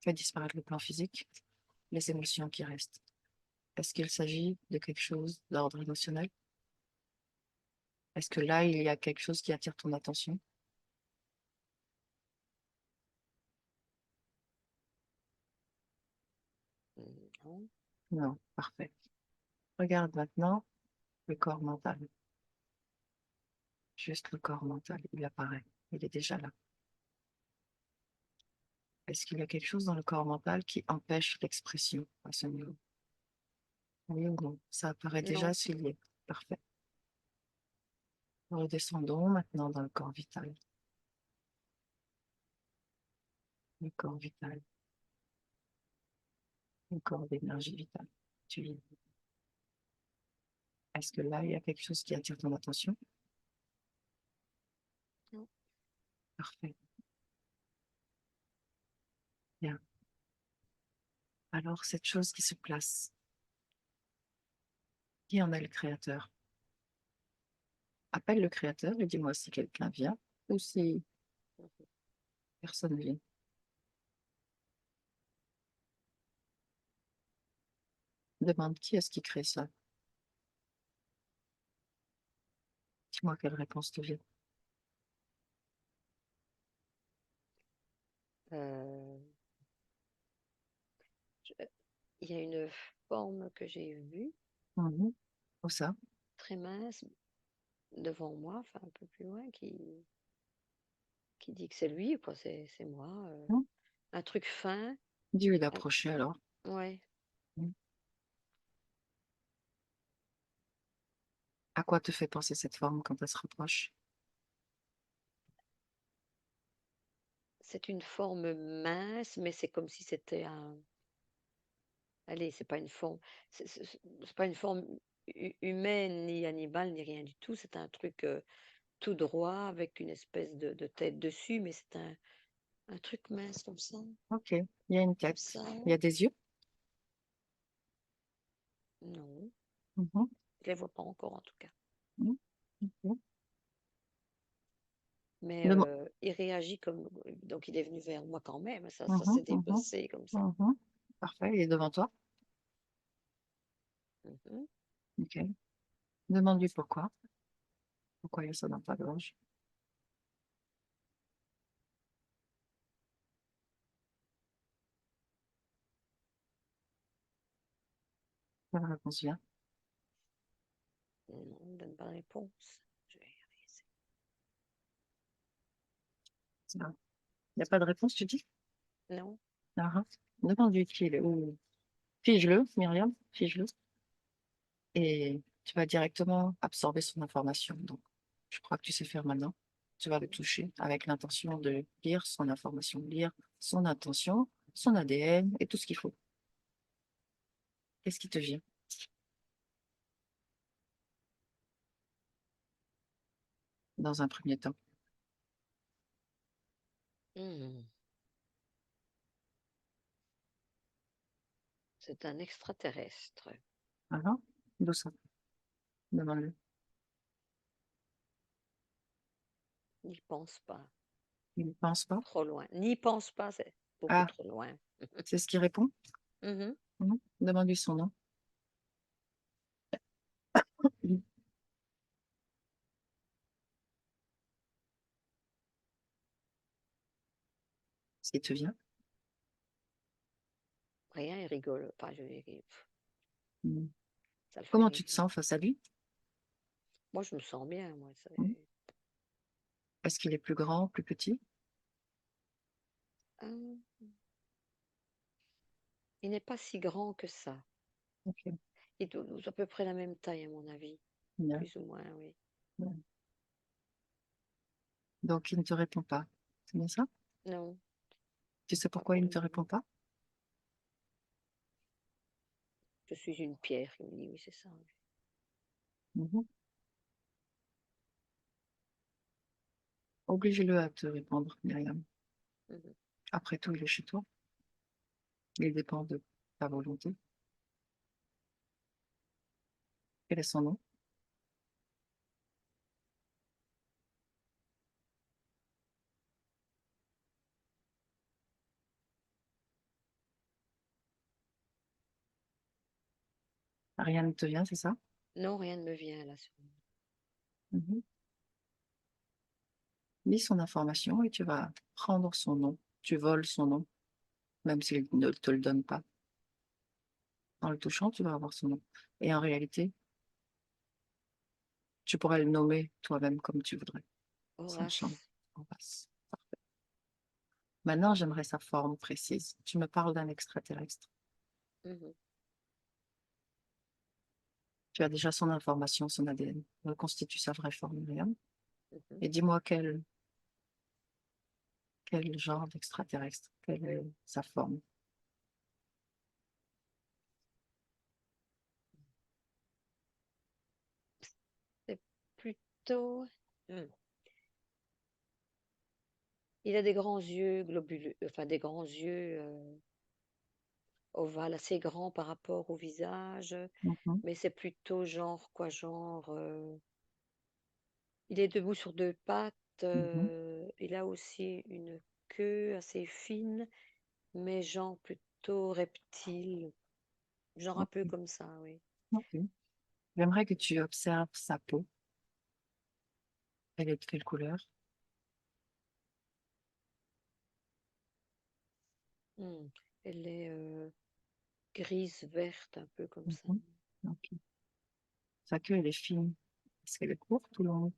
Fais disparaître le plan physique, les émotions qui restent. Est-ce qu'il s'agit de quelque chose d'ordre émotionnel? Est-ce que là, il y a quelque chose qui attire ton attention? Non. Non, parfait. Regarde maintenant le corps mental. Juste le corps mental, il apparaît. Il est déjà là. Est-ce qu'il y a quelque chose dans le corps mental qui empêche l'expression à ce niveau? Oui ou non? Ça apparaît déjà Non. s'il y est. Parfait. Redescendons maintenant dans le corps vital. Le corps vital. Le corps d'énergie vitale. Tu vis. Est-ce que là, il y a quelque chose qui attire ton attention? Non. Parfait. Bien. Alors, cette chose qui se place, qui en est le créateur? Appelle le créateur et dis-moi si quelqu'un vient ou si personne vient. Demande qui est-ce qui crée ça. Dis-moi quelle réponse te vient. Euh, je- il y a une forme que j'ai vue, Mhm. Où ça? très mince, devant moi, enfin un peu plus loin, qui dit que c'est lui, quoi, c'est moi. Hmm. Un truc fin. Dieu est euh, approché alors. ouais, Hmm. À quoi te fait penser cette forme quand elle se rapproche? c'est une forme mince, mais c'est comme si c'était un. Allez, c'est pas une forme. C'est pas une forme humaine, ni animale, ni rien du tout. C'est un truc tout droit avec une espèce de tête dessus, mais c'est un truc mince comme ça. Ok, il y a une Comme tête. ça. Il y a des yeux. Non, Mhm. je les vois pas encore en tout cas. Mhm. Ok. Mais Demo- il réagit comme... Donc, il est venu vers moi quand même. Ça Mhm, s'est mhm, déplacé comme ça. mhm. Parfait, il est devant toi. Mhm. Ok. Demande-lui pourquoi. Pourquoi il y a ça dans ta gorge. La réponse vient. Non, il ne donne pas de réponse. Je vais essayer. Il n'y a pas de réponse, tu dis? Non. Ah, ah. Demande-lui qui il est. Ou fige-le, Myriam, fige-le. Et tu vas directement absorber son information. Donc, je crois que tu sais faire maintenant. Tu vas le toucher avec l'intention de lire son information, lire son intention, son ADN et tout ce qu'il faut. Qu'est-ce qui te vient dans un premier temps? Hmm. C'est un extraterrestre. Ah, ah. D'où ça? Demande-le. N'y pense pas. Il ne pense pas. Trop loin. N'y pense pas, c'est beaucoup Ah, trop loin. c'est ce qui répond? Mhm. Mhm. Demande-lui son nom. Mhm. Ce qui te vient. Rien, il rigole. Enfin, Mhm. ça le fait Comment tu te rire. sens face à lui? Moi, je me sens bien. Moi, Mhm. Est-ce qu'il est plus grand, plus petit? Hum, il n'est pas si grand que ça. Ok. Il doit à peu près la même taille, à mon avis. Bien. Plus ou moins, oui. Bien. Donc, il ne te répond pas. C'est bien ça? Non, Tu sais pas pourquoi il pour ne le te répond moment. pas? Je suis une pierre, il me dit, oui, c'est ça. Oui. Mhm. Oblige-le à te répondre, Myriam. Mhm. Après tout, il est chez toi. Il dépend de ta volonté. Quel est son nom? Rien ne te vient, c'est ça? Non, rien ne me vient là. Mhm. Lis son information et tu vas prendre son nom. Tu voles son nom, même s'il ne te le donne pas. En le touchant, tu vas avoir son nom. Et en réalité, tu pourrais le nommer toi-même comme tu voudrais. Ça ne change. Horace. On passe. Maintenant, j'aimerais sa forme précise. Tu me parles d'un extraterrestre. Mhm. Tu as déjà son information, son ADN. Reconstitue sa vraie forme, Myriam. Mhm. Et dis-moi quel genre d'extraterrestre, quelle est sa forme. C'est plutôt. Hmm. Il a des grands yeux globuleux, enfin des grands yeux ovales, assez grands par rapport au visage, Mhm, mais c'est plutôt genre quoi, genre. Il est debout sur deux pattes. mhm. Il a aussi une queue assez fine, mais genre plutôt reptile, genre un peu Ok, comme ça, oui. ok. J'aimerais que tu observes sa peau. Elle est de quelle couleur? Hmm. Elle est grise verte, un peu comme ça. Mhm. Ok. Sa queue, elle est fine. Est-ce qu'elle est courte ou longue?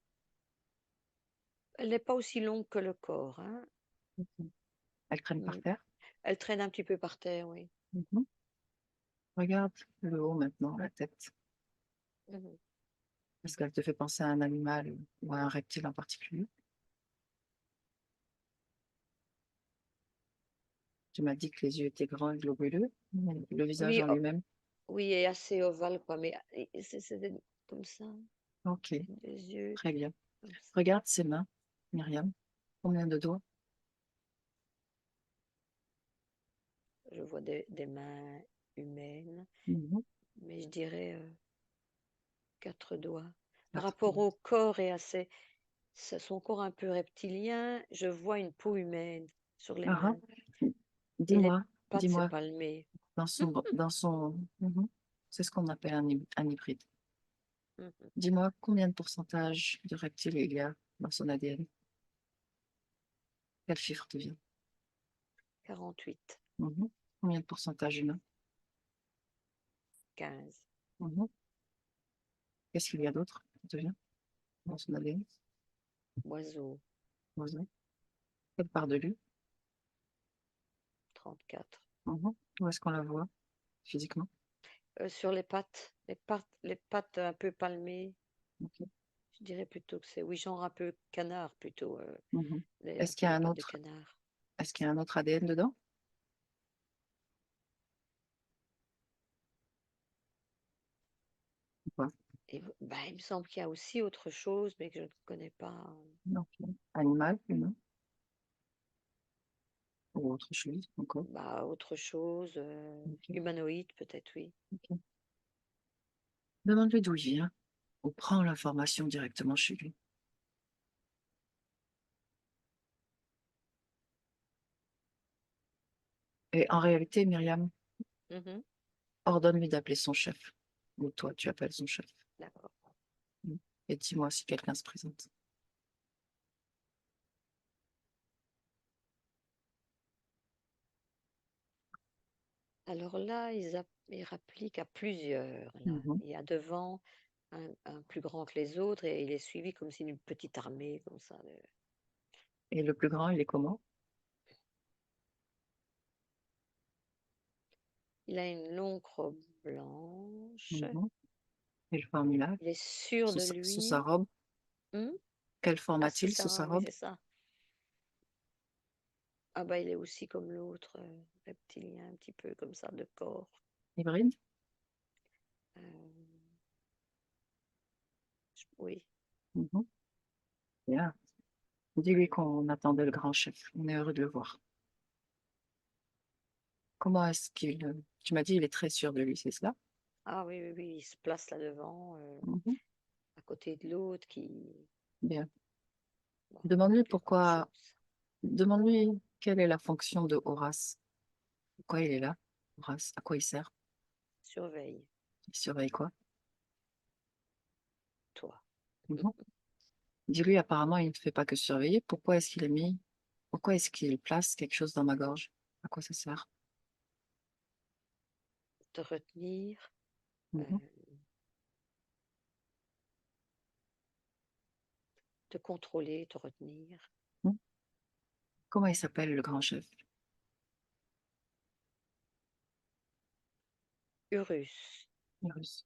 Elle n'est pas aussi longue que le corps, hein. Ok. Elle traîne par Hmm. terre. Elle traîne un petit peu par terre, oui. Mhm. Regarde le haut maintenant, la tête. Mhm. Est-ce qu'elle te fait penser à un animal ou à un reptile en particulier? Tu m'as dit que les yeux étaient grands et globuleux, mais le visage Oui, en lui-même. oui, et assez ovale, quoi, mais comme ça, Ok, des yeux très bien. comme ça. Regarde ses mains, Myriam. Combien de doigts? Je vois des mains humaines, Mhm. mais je dirais 4 doigts. Par Pas rapport trop. au corps et à son corps un peu reptilien, je vois une peau humaine sur les Ah, ah. mains et les Dis-moi, pattes, c'est dis-moi, palmé. dans son, c'est ce qu'on appelle un hybride. Mhm. Dis-moi combien de pourcentage de reptiles il y a dans son ADN? Quel chiffre te vient? 48, Mhm. Combien de pourcentage humain? 15. Mhm. Qu'est-ce qu'il y a d'autre qui te vient dans son ADN? Oiseau, Oiseau. Quelle part de lui? 34. Mhm. Où est-ce qu'on la voit physiquement? Sur les pattes un peu palmées, Ok. je dirais plutôt que c'est, oui, genre un peu canard plutôt, Mhm. un Est-ce peu qu'il y a les un pattes de autre, canard. est-ce qu'il y a un autre ADN dedans? Ou pas? Et ben, il me semble qu'il y a aussi autre chose, mais que je ne connais pas. Non. Animal, humain ou autre chose encore? Bah, autre chose, Ok. humanoïde peut-être, oui. Ok. Demande-lui d'où il vient ou prends l'information directement chez lui. Et en réalité, Myriam, Mhm. ordonne-lui d'appeler son chef. Ou toi, tu appelles son chef. D'accord. Et dis-moi si quelqu'un se présente. Alors là, ils rappliquent à plusieurs. Là. Mhm. Il y a devant un plus grand que les autres et il est suivi comme si d'une petite armée, comme ça. Et le plus grand, il est comment? Il a une longue robe blanche. Mhm. Et le formulaire? Il est sûr de Sous sa lui. robe? Hmm. Quelle forme Ah, sous a-t-il sous sa ça, oui, robe? c'est ça. Ah bah, il est aussi comme l'autre, reptilien, un petit peu comme ça, de corps. Hybride? Euh, oui. Mhm. Bien. Dis-lui qu'on attendait le grand chef. On est heureux de le voir. Comment est-ce qu'il... Tu m'as dit il est très sûr de lui, c'est cela? Ah oui, oui, oui, il se place là devant, Mhm. à côté de l'autre qui... Bien. Bon, Demande-lui plus grand-chose. pourquoi... Demande-lui quelle est la fonction de Horace. Pourquoi il est là, Horace? À quoi il sert? Surveille, Il surveille quoi? toi. Mhm. Dis-lui, apparemment, il ne fait pas que surveiller. Pourquoi est-ce qu'il a mis... Pourquoi est-ce qu'il place quelque chose dans ma gorge? À quoi ça sert? Te retenir, Mhm. euh, te contrôler, te retenir. Mhm. Comment il s'appelle, le grand chef? Urus, Urus.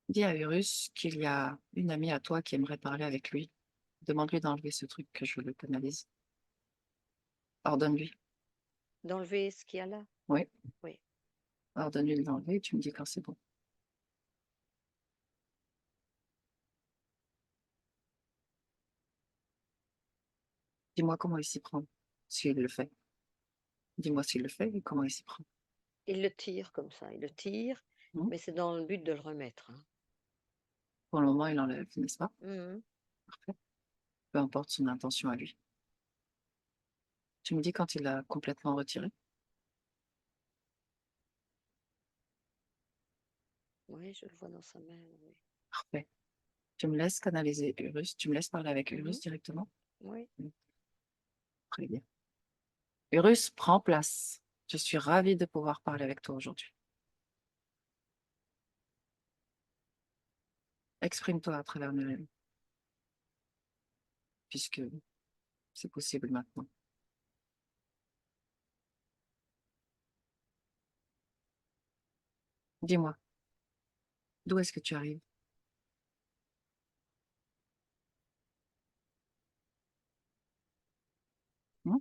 Dis à Urus qu'il y a une amie à toi qui aimerait parler avec lui. Demande-lui d'enlever ce truc que je le canalise. Ordonne-lui. d'enlever ce qu'il y a là. Oui, Oui. ordonne-lui de l'enlever et tu me dis quand c'est bon. Dis-moi comment il s'y prend, s'il le fait. Dis-moi s'il le fait et comment il s'y prend. Il le tire comme ça, il le tire, Hmm. mais c'est dans le but de le remettre. Hein. Pour le moment, il enlève, n'est-ce pas? Mhm. Parfait. Peu importe son intention à lui. Tu me dis quand il a complètement retiré. Oui, je le vois dans sa main. Oui. Parfait. Tu me laisses canaliser Urus. Tu me laisses parler avec Urus Mhm. directement. Oui. Très bien. Urus, prends place. Je suis ravie de pouvoir parler avec toi aujourd'hui. Exprime-toi à travers mes rêves, puisque c'est possible maintenant. Dis-moi, d'où est-ce que tu arrives? Hmm.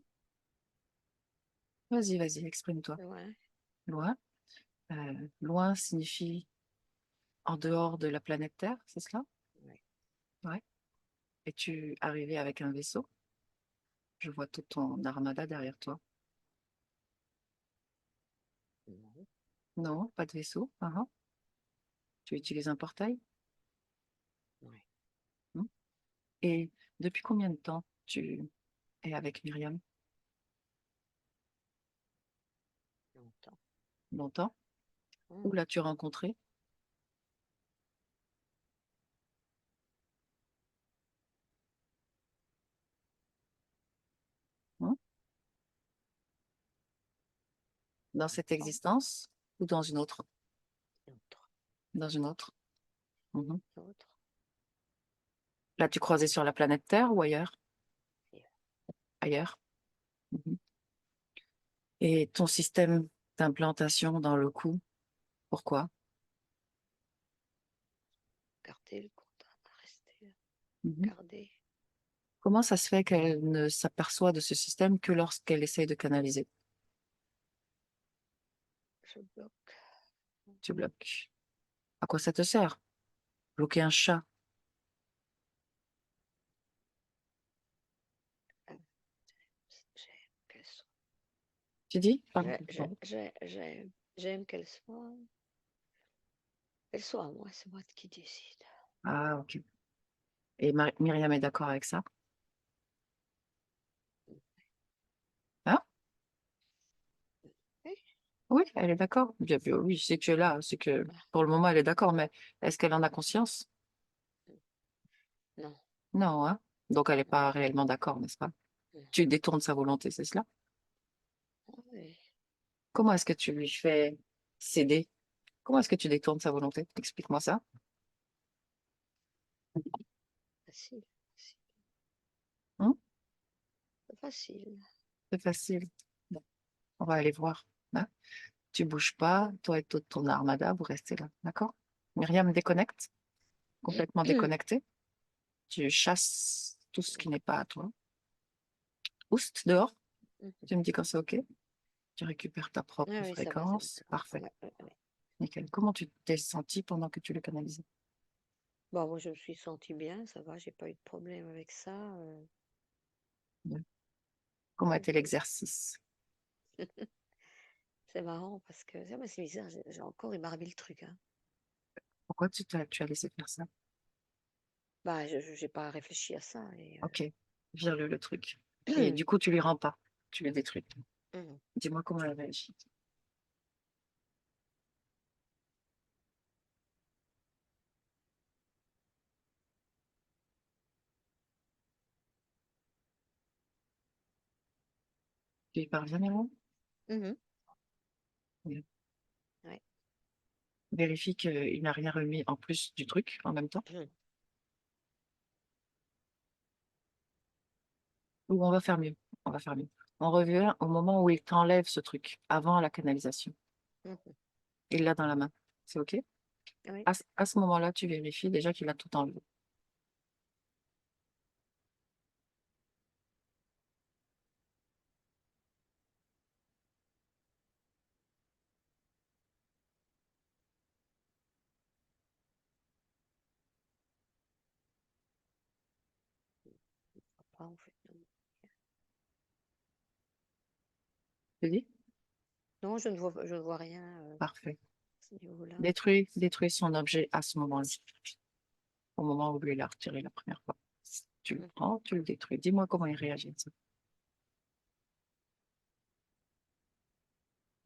Vas-y, vas-y, exprime-toi. Ouais. Loin. Loin signifie en dehors de la planète Terre, c'est cela? Ouais. Ouais. Et tu arrivais avec un vaisseau? Je vois tout ton armada derrière toi. Non. Non, pas de vaisseau. Ah, ah. Tu utilises un portail? Ouais. Et depuis combien de temps tu es avec Myriam? longtemps. Longtemps? Où Hmm. l'as-tu rencontrée? Hein? Dans cette Longtemps, existence ou dans une autre? longtemps, Dans une autre. Mhm. l'autre. L'as-tu croisée sur la planète Terre ou ailleurs? Et Ailleurs. Mhm. Et ton système d'implantation dans le cou, pourquoi? garder le contact, rester, Mhm. garder. Comment ça se fait qu'elle ne s'aperçoit de ce système que lorsqu'elle essaye de canaliser? Je bloque. Tu bloques. À quoi ça te sert? Bloquer un chat. Euh, J'aime qu'elle soit. Tu dis? Pardon. J'aime qu'elle soit à moi, c'est moi qui décide. Ah, ok. Et Myriam est d'accord avec ça? Hein? Oui, Oui, elle est d'accord. Bien, bien, oui, c'est que tu es là, c'est que pour le moment, elle est d'accord, mais est-ce qu'elle en a conscience? non, Non, hein? Donc, elle n'est pas réellement d'accord, n'est-ce pas? non. Tu détournes sa volonté, c'est cela? Oui, Comment est-ce que tu lui fais céder? Comment est-ce que tu détournes sa volonté? Explique-moi ça. facile, facile, Hein? facile. C'est facile. Bon, on va aller voir. Hein. Tu bouges pas, toi et toute ton armada, vous restez là, d'accord? Myriam déconnecte, complètement déconnectée. Tu chasses tout ce qui n'est pas à toi. Oust, dehors. Tu me dis quand c'est OK. Tu récupères ta Ah propre oui, ça va, c'est bon. fréquence. Parfait. Ouais, ouais, ouais. Nickel. Comment tu t'es senti pendant que tu le canalisais? Bon, moi, je me suis sentie bien, ça va, j'ai pas eu de problème avec ça. Bien. Comment Ouais. était l'exercice? C'est marrant parce que c'est bizarre, j'ai encore émargué le truc. Hein. Pourquoi tu as laissé faire ça? Bah, j'ai pas réfléchi à ça. Et, OK. Vire-le truc. Et du coup, tu lui rends pas. Tu le détruis. Mhm. Dis-moi comment elle réagit. Tu y parviens, Myriam? Mhm. Bien. Ouais. Vérifie qu'il n'a rien remis en plus du truc en même temps. Mhm. Ou on va faire mieux. On va faire mieux. On revient au moment où il t'enlève ce truc, avant la canalisation. Mhm. Il l'a dans la main. C'est OK? Oui. À ce moment-là, tu vérifies déjà qu'il a tout enlevé. Pas, en fait, non. Tu dis? Non, je ne vois rien Parfait. à ce niveau-là. Détruis son objet à ce moment-là, au moment où lui l'a retiré la première fois. Tu le Mhm. prends, tu le détruis. Dis-moi comment il réagit. Ça.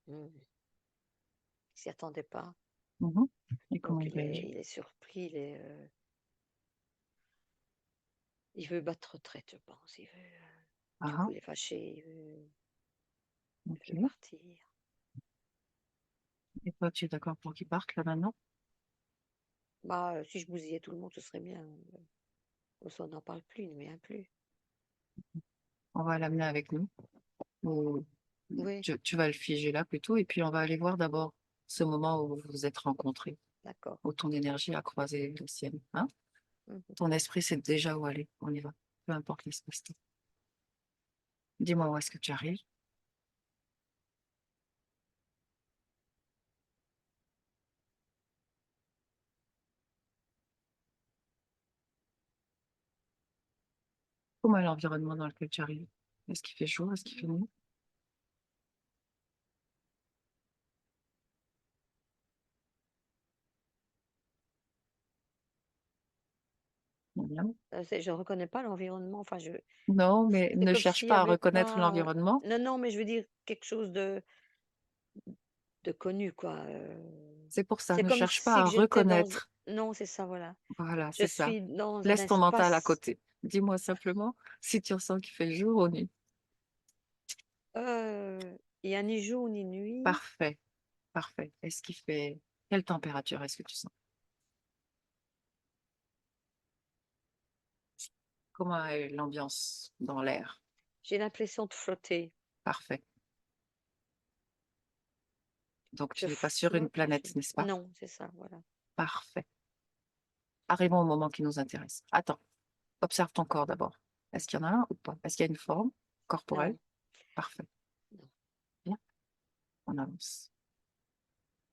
Mhm. Il s'y attendait pas. Mhm. Et comment Donc il réagit? il est surpris, il veut battre retraite, je pense. Du Ah, coup, il est fâché, il veut ok. partir. Et toi, tu es d'accord pour qu'il parte là maintenant? Bah, si je bousillais tout le monde, ce serait bien. Comme ça, on n'en parle plus, il ne vient plus. On va l'amener avec nous. Ou Oui, tu vas le figer là plutôt. Et puis, on va aller voir d'abord ce moment où vous vous êtes rencontrés, d'accord. où ton énergie a croisé la sienne. Hein? Mhm. Ton esprit sait déjà où aller. On y va. Peu importe l'espace-temps. Dis-moi où est-ce que tu arrives. Comment est l'environnement dans lequel tu arrives? Est-ce qu'il fait chaud? Est-ce qu'il fait nuit? Bien. Je ne reconnais pas l'environnement. Enfin, Non, mais c'est ne comme cherche s'il n'y pas à avait reconnaître pas. l'environnement. Non, non, mais je veux dire quelque chose de connu, quoi. C'est pour ça, C'est ne comme cherche pas si à que j'étais dans. reconnaître. Non, c'est ça, voilà. Voilà, Je c'est ça. suis dans un Laisse ton mental à espace. côté. Dis-moi simplement si tu ressens qu'il fait jour ou nuit. Il n'y a ni jour ni nuit. Parfait, parfait. Est-ce qu'il fait... Quelle température est-ce que tu sens? Comment est l'ambiance dans l'air? J'ai l'impression de flotter. Parfait. Donc, Je tu n'es pas sur une flotte. planète, n'est-ce pas? Non, c'est ça, voilà. Parfait. Arrivons au moment qui nous intéresse. Attends, observe ton corps d'abord. Est-ce qu'il y en a un ou pas? Est-ce qu'il y a une forme corporelle? Non, Parfait. non. Bien, on avance.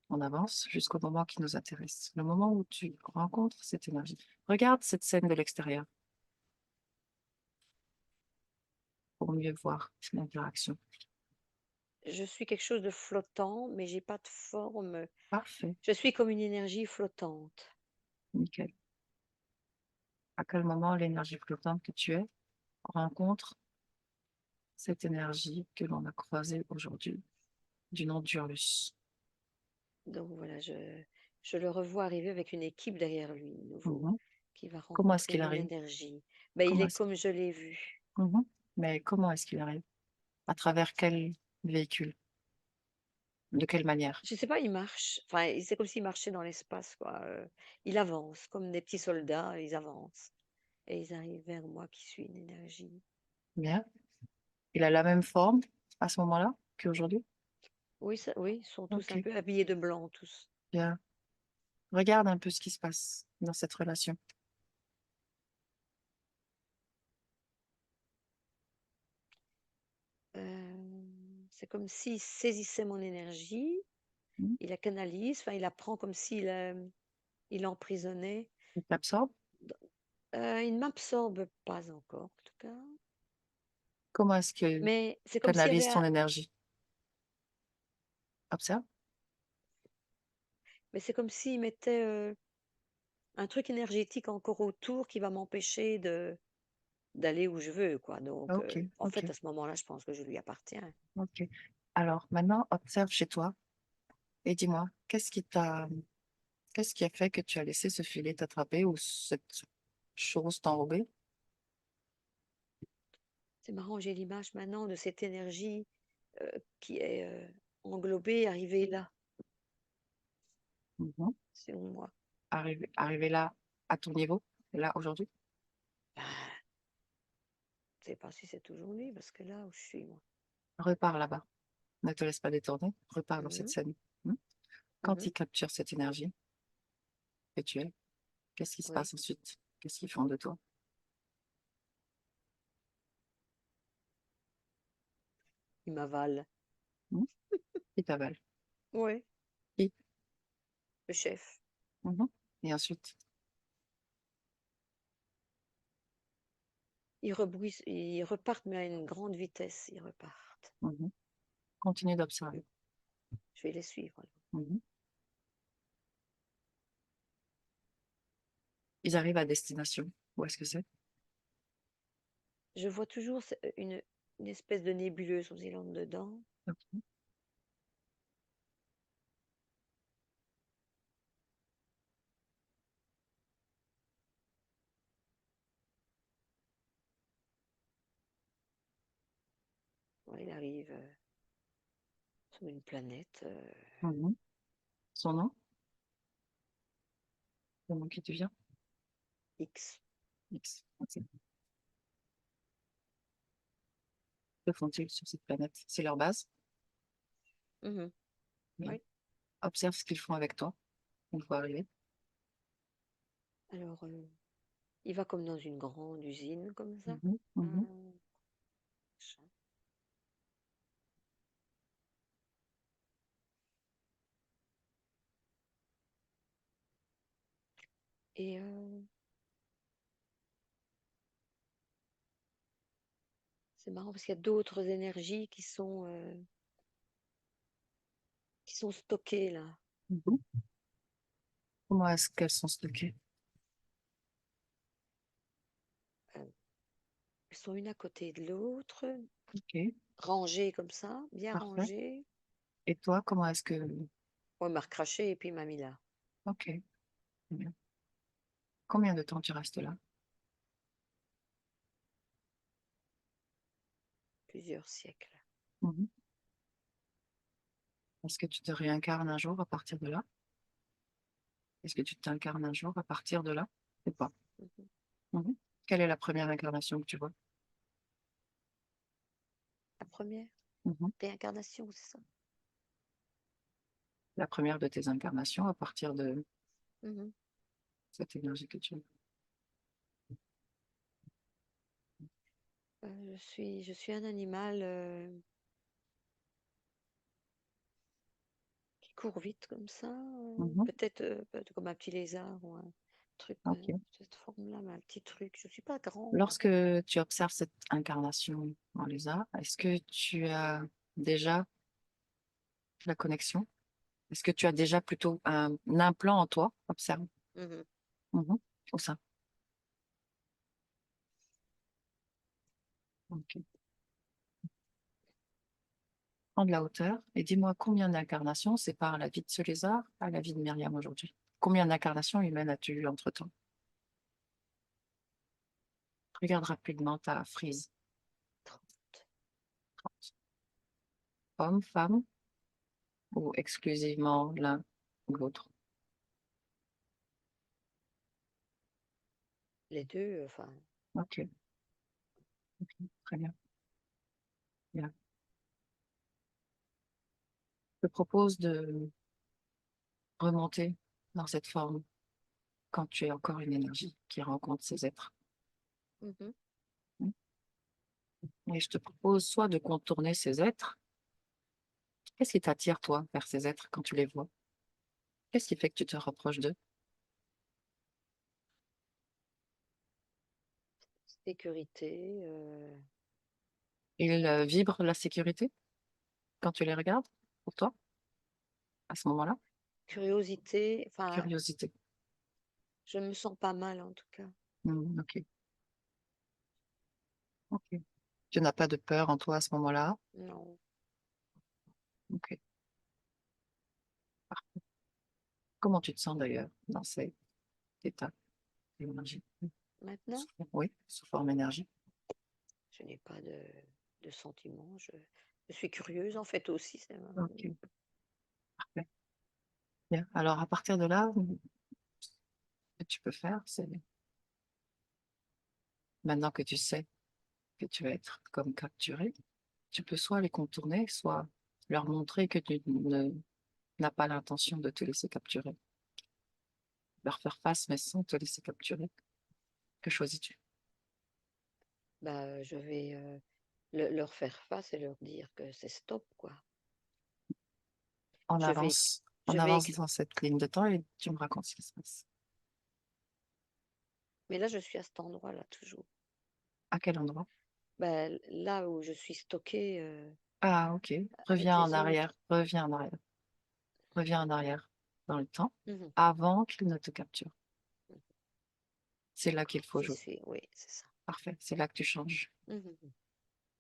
On avance jusqu'au moment qui nous intéresse. Le moment où tu rencontres cette énergie. Regarde cette scène de l'extérieur pour mieux voir l'interaction. Je suis quelque chose de flottant, mais j'ai pas de forme. Parfait, Je suis comme une énergie flottante. nickel. À quel moment l'énergie flottante que tu es rencontre cette énergie que l'on a croisée aujourd'hui du nom d'Urlus? Donc voilà, je le revois arriver avec une équipe derrière lui, nouveau, Mhm. qui va Comment est-ce rencontrer qu'il mon arrive? énergie. Ben, il Comment est est-ce... comme je l'ai vu. Mhm. Mais comment est-ce qu'il arrive? À travers quel véhicule? De quelle manière? Je sais pas, il marche. Enfin, c'est comme s'il marchait dans l'espace, quoi. Il avance, comme des petits soldats, ils avancent. Et ils arrivent vers moi qui suis une énergie. Bien. Il a la même forme à ce moment-là qu'aujourd'hui? Oui, oui, ils sont tous Ok, un peu habillés de blanc, tous. bien. Regarde un peu ce qui se passe dans cette relation. C'est comme s'il saisissait mon énergie, Hmm. il la canalise, enfin, il la prend comme s'il il l'emprisonnait. Il t'absorbe? Il ne m'absorbe pas encore, en tout cas. Comment est-ce qu'il Mais c'est comme s'il y avait canalise ton énergie? Observe. mais c'est comme s'il mettait un truc énergétique encore autour qui va m'empêcher d'aller où je veux, quoi. Donc, Ok, en ok, fait, à ce moment-là, je pense que je lui appartiens. ok. Alors maintenant, observe chez toi et dis-moi, qu'est-ce qui a fait que tu as laissé ce filet t'attraper ou cette chose t'enrober? C'est marrant, j'ai l'image maintenant de cette énergie qui est englobée, arrivée là, Mhm. sur moi. Arrivé là, à ton niveau, là, aujourd'hui? Ben, je ne sais pas si c'est toujours lui, parce que là où je suis, moi. Repars là-bas. Ne te laisse pas détourner. Repars dans cette Mhm, scène. Hmm. Quand mhm, il capture cette énergie que tu es, qu'est-ce qui se oui, passe ensuite? Qu'est-ce qu'ils font de toi? il m'avale. Hmm. Il t'avale. Oui, Qui? le chef. Mhm. Et ensuite, Ils repartent, mais à une grande vitesse, ils repartent. mhm, continue d'observer. Je vais les suivre. Mhm. Ils arrivent à destination. Où est-ce que c'est? Je vois toujours une espèce de nébuleuse aux îlandes dedans. Ok. Ouais, il arrive sur une planète Mhm. Son nom? Le nom qui te vient? X. X. Ok. Que font-ils sur cette planète? C'est leur base? Mhm, Bien. oui. Observe ce qu'ils font avec toi une fois arrivé. Alors, il va comme dans une grande usine, comme ça. Mhm, mhm, Hum, Et c'est marrant parce qu'il y a d'autres énergies qui sont stockées là. mhm. Comment est-ce qu'elles sont stockées? sont une à côté de l'autre, Ok, rangées comme ça, bien parfait. rangées. Et toi, comment est-ce que... Ouais, il m'a recraché et puis il m'a mis là. Ok, très bien. Combien de temps tu restes là? Plusieurs siècles. Mhm. Est-ce que tu te réincarnes un jour à partir de là? Est-ce que tu t'incarnes un jour à partir de là? Ou pas? Mhm. Mhm. Quelle est la première incarnation que tu vois? La première Mhm. réincarnation, c'est ça. La première de tes incarnations à partir de Mhm. cette énergie que tu as. Je suis un animal qui court vite comme ça. Mhm. Peut-être comme un petit lézard ou un truc Ok. de cette forme-là, mais un petit truc. Je ne suis pas grande. Lorsque tu observes cette incarnation en lézard, est-ce que tu as déjà la connexion? Est-ce que tu as déjà plutôt un implant en toi? Observe. Mhm. Mhm. Où ça? Ok. Prends de la hauteur et dis-moi combien d'incarnations séparent la vie de ce lézard à la vie de Myriam aujourd'hui? Combien d'incarnations humaines as-tu eues entre-temps? Regarde rapidement ta frise. 30. Homme, femme ou exclusivement l'un ou l'autre? Les deux, enfin, Ok, très bien. Bien. Je te propose de remonter dans cette forme quand tu es encore une énergie qui rencontre ces êtres. mhm. Et je te propose soit de contourner ces êtres. Qu'est-ce qui t'attire, toi, vers ces êtres quand tu les vois? Qu'est-ce qui fait que tu te rapproches d'eux? Sécurité, Ils vibrent la sécurité quand tu les regardes, pour toi, à ce moment-là? curiosité. Enfin, Curiosité. je me sens pas mal en tout cas. Ok, ok. Tu n'as pas de peur en toi à ce moment-là? Non. Ok. Comment tu te sens d'ailleurs dans cet état d'énergie? Maintenant, Oui, sous forme énergie. je n'ai pas de sentiments. Je suis curieuse en fait aussi. Ok, parfait. Bien. Alors, à partir de là, ce que tu peux faire, c'est maintenant que tu sais que tu vas être comme capturé, tu peux soit les contourner, soit leur montrer que tu n'as pas l'intention de te laisser capturer. Leur faire face, mais sans te laisser capturer. Que choisis-tu? Bah, je vais leur faire face et leur dire que c'est stop, quoi. Je vais, En je vais avance écrire. dans cette ligne de temps et tu me racontes ce qui se passe. Mais là, je suis à cet endroit-là toujours. À quel endroit? Bah, là où je suis stockée Ah, ok. avec Reviens en les autres. arrière, reviens en arrière, reviens en arrière dans le temps Mhm. avant qu'il ne te capture. Mhm. C'est là qu'il faut J'y jouer. suis, oui, c'est ça. Parfait. C'est là que tu changes. Mhm.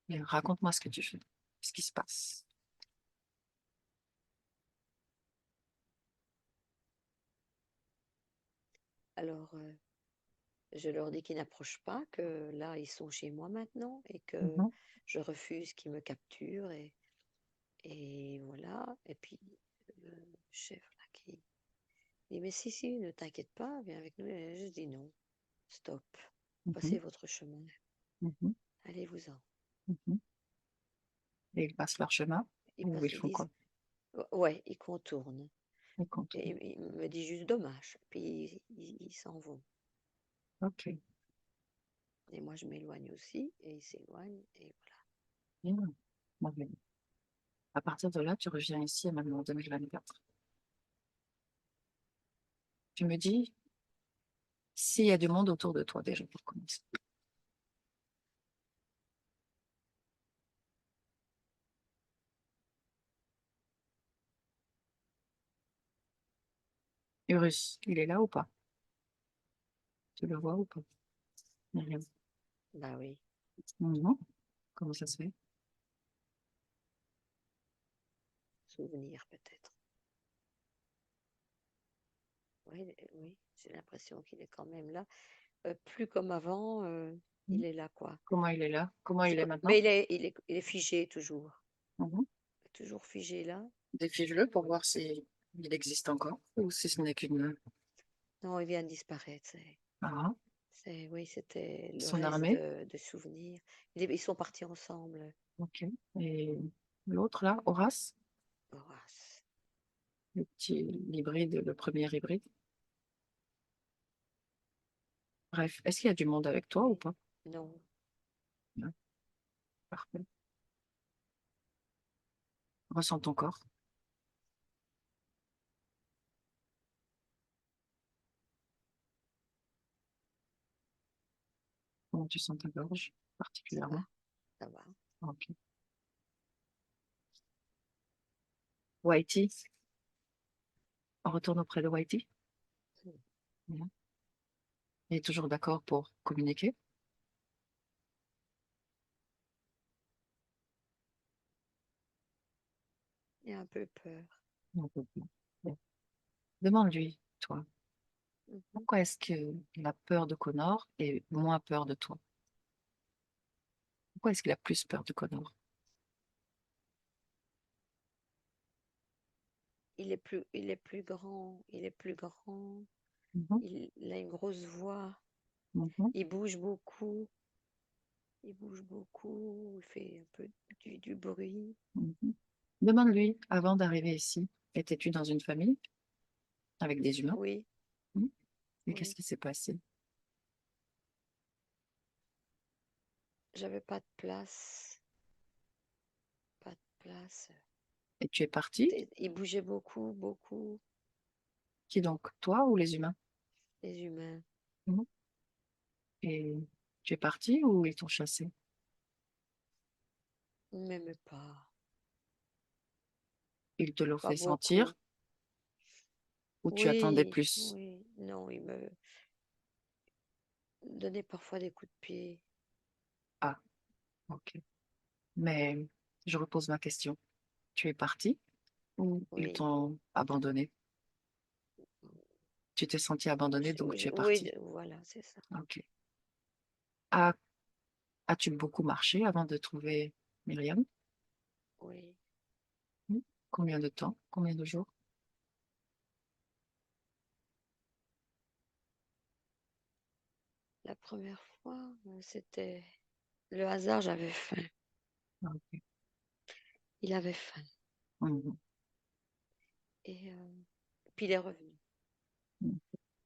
Bien, raconte-moi ce que tu fais, ce qui se passe. Alors, je leur dis qu'ils n'approchent pas, que là, ils sont chez moi maintenant et que Mhm. je refuse qu'ils me capturent. Et voilà. Et puis, le chef là qui dit, mais si, ne t'inquiète pas, viens avec nous. Et je dis non, stop, Mhm. passez votre chemin, Mhm. allez-vous-en. Mhm. Et ils passent leur chemin Ils ou ils passent, ils font disent, quoi? ouais, ils contournent. Ils comptent. Et il me dit juste dommage. Puis ils s'en vont. Ok. Et moi, je m'éloigne aussi, et ils s'éloignent, et Bien. Merveilleux. À partir de là, tu reviens ici et maintenant en 2024. Tu me dis s'il y a du monde autour de toi déjà pour commencer. Urus, il est là ou pas? Tu le vois ou pas? Myriam. voilà. Bah oui. Mhm. Comment ça se fait? Souvenir peut-être. Oui, oui, j'ai l'impression qu'il est quand même là. Plus comme avant, Mhm. il est là, quoi. Comment il est là? Comment il est maintenant? Mais il est figé toujours. Mhm. Toujours figé là. Défige-le pour voir si il existe encore ou si ce n'est qu'une... Non, il vient de disparaître. Ah, Oui, c'était le son reste armée. de souvenirs. Ils sont partis ensemble, Ok. Et l'autre là, Horace, Horace. l'hybride, le premier hybride. Bref, est-ce qu'il y a du monde avec toi ou pas? Non, Non. Parfait. Ressens ton corps. Comment tu sens ta gorge ça va, particulièrement? ça va. Ok. Whitey, on retourne auprès de Whitey. Bien. Il est toujours d'accord pour communiquer. Il a un peu peur. Un peu plus. Bien. Demande-lui, toi, Mhm. pourquoi est-ce qu'il a peur de Connor et moins peur de toi? Pourquoi est-ce qu'il a plus peur de Connor? Il est plus grand, il est plus grand. Mhm, Il a une grosse voix. mhm, Il bouge beaucoup. Il bouge beaucoup. Il fait un peu du bruit. mhm. Demande-lui, avant d'arriver ici, étais-tu dans une famille avec des humains? Oui, Mhm. Et qu'est-ce oui. qui s'est passé? J'avais pas de place. Pas de place. Et tu es parti? Il bougeait beaucoup, beaucoup. Qui donc, toi ou les humains? Les humains. Mhm. Et tu es parti ou ils t'ont chassé? Ils m'aimaient pas. Ils te l'ont Pas fait sentir beaucoup. ou tu attendais Oui, plus? oui. Non, il me donnait parfois des coups de pied. Ah, ok. Mais je repose ma question. Tu es parti ou ils Oui. t'ont abandonné? Tu t'es senti abandonné, donc tu es Oui, parti. voilà, c'est ça. Ok. A- As-tu beaucoup marché avant de trouver Myriam? Oui. Hmm. Combien de temps? Combien de jours? La première fois, c'était le hasard, j'avais faim. Ah, ok. Il avait faim. Mhm. Et puis il est revenu. Mhm.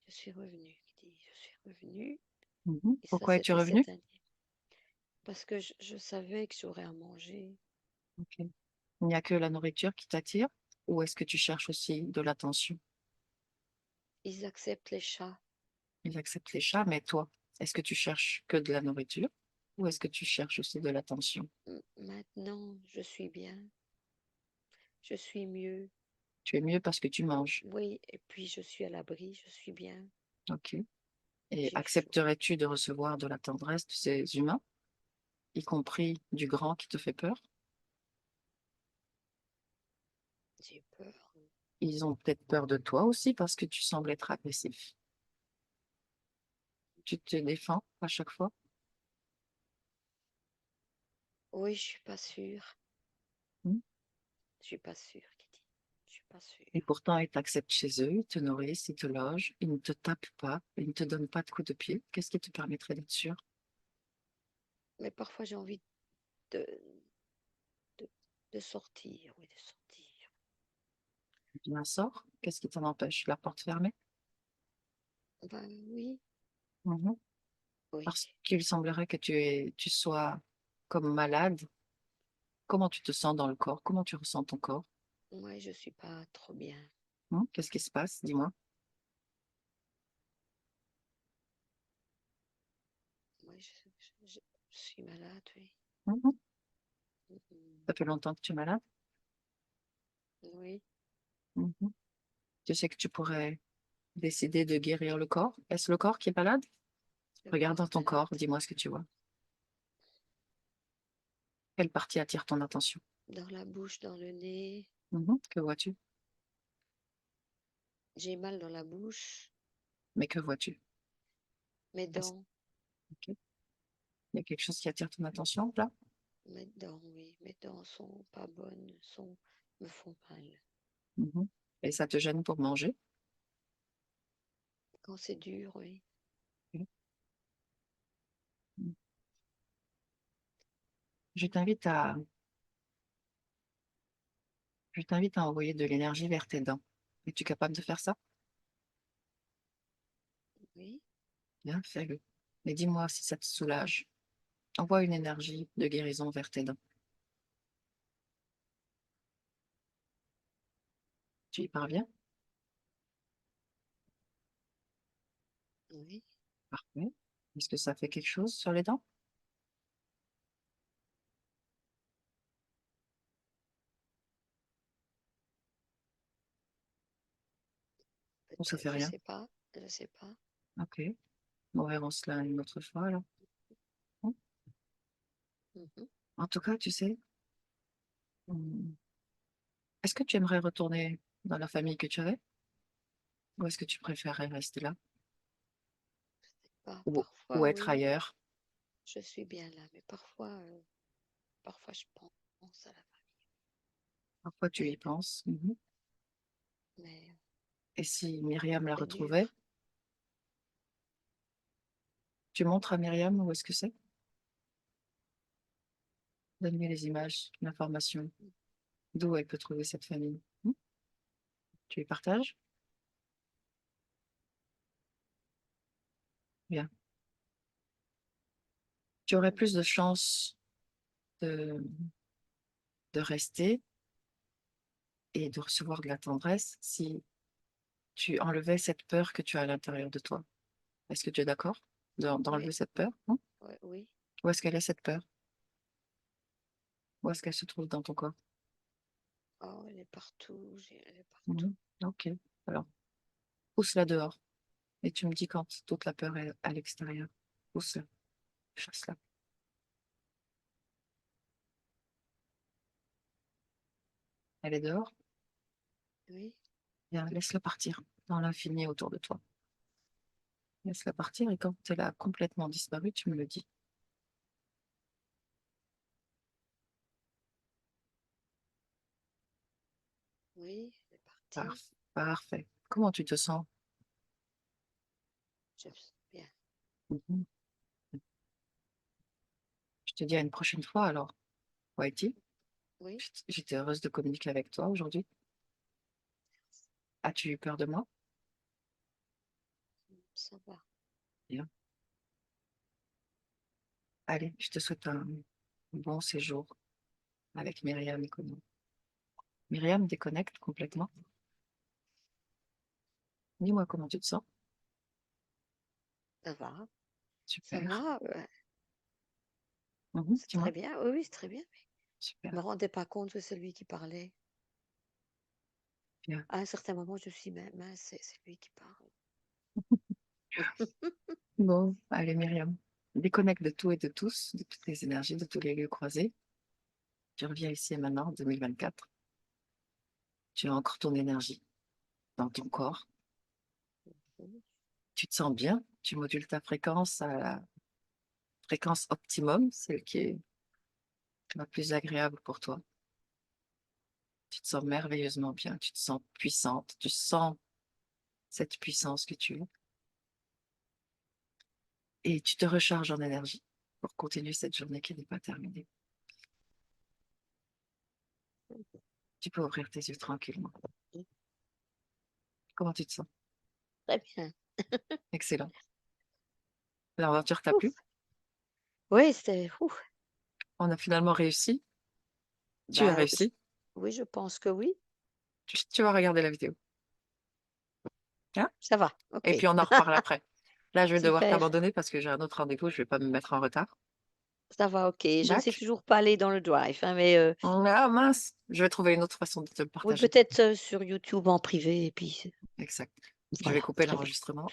Je suis revenue. Il dit, je suis revenue. Mhm. Et ça, Pourquoi es-tu c'était revenu? cette année. Parce que je savais que j'aurais à manger. Ok. Il n'y a que la nourriture qui t'attire ou est-ce que tu cherches aussi de l'attention? Ils acceptent les chats. Ils acceptent les chats, mais toi, est-ce que tu cherches que de la nourriture ou est-ce que tu cherches aussi de l'attention? Maintenant, je suis bien. Je suis mieux. Tu es mieux parce que tu manges. Oui, et puis je suis à l'abri. Je suis bien. Ok. Et J'ai chaud. accepterais-tu de recevoir de la tendresse de ces humains, y compris du grand qui te fait peur? J'ai peur. Ils ont peut-être peur de toi aussi parce que tu sembles être agressif. Tu te défends à chaque fois Oui, je suis pas sûre. hmm? Je suis pas sûre, Kitty. Je suis pas Et sûre. pourtant, ils t'acceptent chez eux, ils te nourrissent, ils te logent, ils ne te tapent pas, ils ne te donnent pas de coups de pied. Qu'est-ce qui te permettrait d'être sûr? Mais parfois, j'ai envie de, de, de sortir. Oui, de sortir. Bien sort, qu'est-ce qui t'en empêche? La porte fermée? Ben oui, Mhm. oui. Parce qu'il semblerait que tu sois comme malade. Comment tu te sens dans le corps? Comment tu ressens ton corps? Moi, je suis pas trop bien. Qu'est-ce qui se passe? Dis-moi. Moi, je suis malade, oui. Mhm. Mhm. Ça fait longtemps que tu es malade? Oui, Mhm. Tu sais que tu pourrais décider de guérir le corps. Est-ce le corps qui est malade? le Regarde corps dans est ton malade. corps, dis-moi ce que tu vois. Quelle partie attire ton attention? dans la bouche, dans le nez. Que vois-tu? J'ai mal dans la bouche, Mais que vois-tu? mes Est-ce dents, OK. Il y a quelque chose qui attire ton attention là? mes dents, oui, mes dents sont pas bonnes, me font mal. Mmh Et ça te gêne pour manger? Quand c'est dur, oui. OK. Mmh. Je t'invite à je t'invite à envoyer de l'énergie vers tes dents. Es-tu capable de faire ça? Oui, Bien, fais-le. Mais dis-moi si ça te soulage. Envoie une énergie de guérison vers tes dents. Tu y parviens? oui, Parfait. Est-ce que ça fait quelque chose sur les dents? Ou ça peut-être, fait rien? je sais pas. OK. Bon, verrons cela une autre fois alors. Mmh. Mhm. En tout cas, tu sais, mmh, est-ce que tu aimerais retourner dans la famille que tu avais? Ou est-ce que tu préférerais rester là? Ou Parfois, être oui, ailleurs? je suis bien là, mais parfois je pense à la famille. Parfois tu y Mais, penses. mais Et si Myriam la c'est retrouvait, dur. tu montres à Myriam où est-ce que c'est? Donne-lui les images, l'information, d'où elle peut trouver cette famille. Tu lui partages? Bien. Tu aurais plus de chances de de rester et de recevoir de la tendresse si tu enlevais cette peur que tu as à l'intérieur de toi. Est-ce que tu es d'accord Oui, d'enlever cette peur? Mmh. oui. Où est-ce qu'elle est cette peur? Où est-ce qu'elle se trouve dans ton corps? Oh, elle est partout, elle est partout. Mmh. OK. Alors, pousse-la dehors et tu me dis quand toute la peur est à l'extérieur. Pousse-la, chasse-la. Elle est dehors? Oui, Bien, laisse-la partir dans l'infini autour de toi. Laisse-la partir et quand elle a complètement disparu, tu me le dis. oui, elle est partie. Parfait. Comment tu te sens? Je me sens bien. Mmh. Je te dis à une prochaine fois alors, Whitey. Oui, J'étais heureuse de communiquer avec toi aujourd'hui. As-tu eu peur de moi? ça va. Bien. Allez, je te souhaite un bon séjour avec Myriam et Conan. Myriam, déconnecte complètement. Dis-moi comment tu te sens. Ça va. Ça Super. va. C'est Dis-moi. très bien. Oui, oui, c'est très bien. Super. Je me rendais pas compte que c'est lui qui parlait. Bien. À un certain moment, je me suis dit, mais mince, c'est lui qui parle. Bon, allez, Myriam. Déconnecte de tout et de tous, de toutes les énergies, de tous les lieux croisés. Tu reviens ici et maintenant, en 2024. Tu as encore ton énergie dans ton corps. Mhm. Tu te sens bien. Tu modules ta fréquence à la fréquence optimum, celle qui est la plus agréable pour toi. Tu te sens merveilleusement bien. Tu te sens puissante. Tu sens cette puissance que tu es. Et tu te recharges en énergie pour continuer cette journée qui n'est pas terminée. Tu peux ouvrir tes yeux tranquillement. Comment tu te sens? Très bien. Excellent. L'aventure t'a Ouf. plu? Oui, c'était ouf. On a finalement réussi. Tu as Ben, réussi. oui, je pense que oui. Tu vas regarder la vidéo. Hein? Ça va. Et OK. puis on en reparle après. Là, je vais devoir Super. t'abandonner parce que j'ai un autre rendez-vous. Je ne vais pas me mettre en retard. Ça va, OK. Je ne sais Dac? toujours pas aller dans le drive, hein, mais Ah mince! Je vais trouver une autre façon de te le oui, partager. peut-être sur YouTube en privé. Et puis, Exact. Je vais voilà, couper très bien. l'enregistrement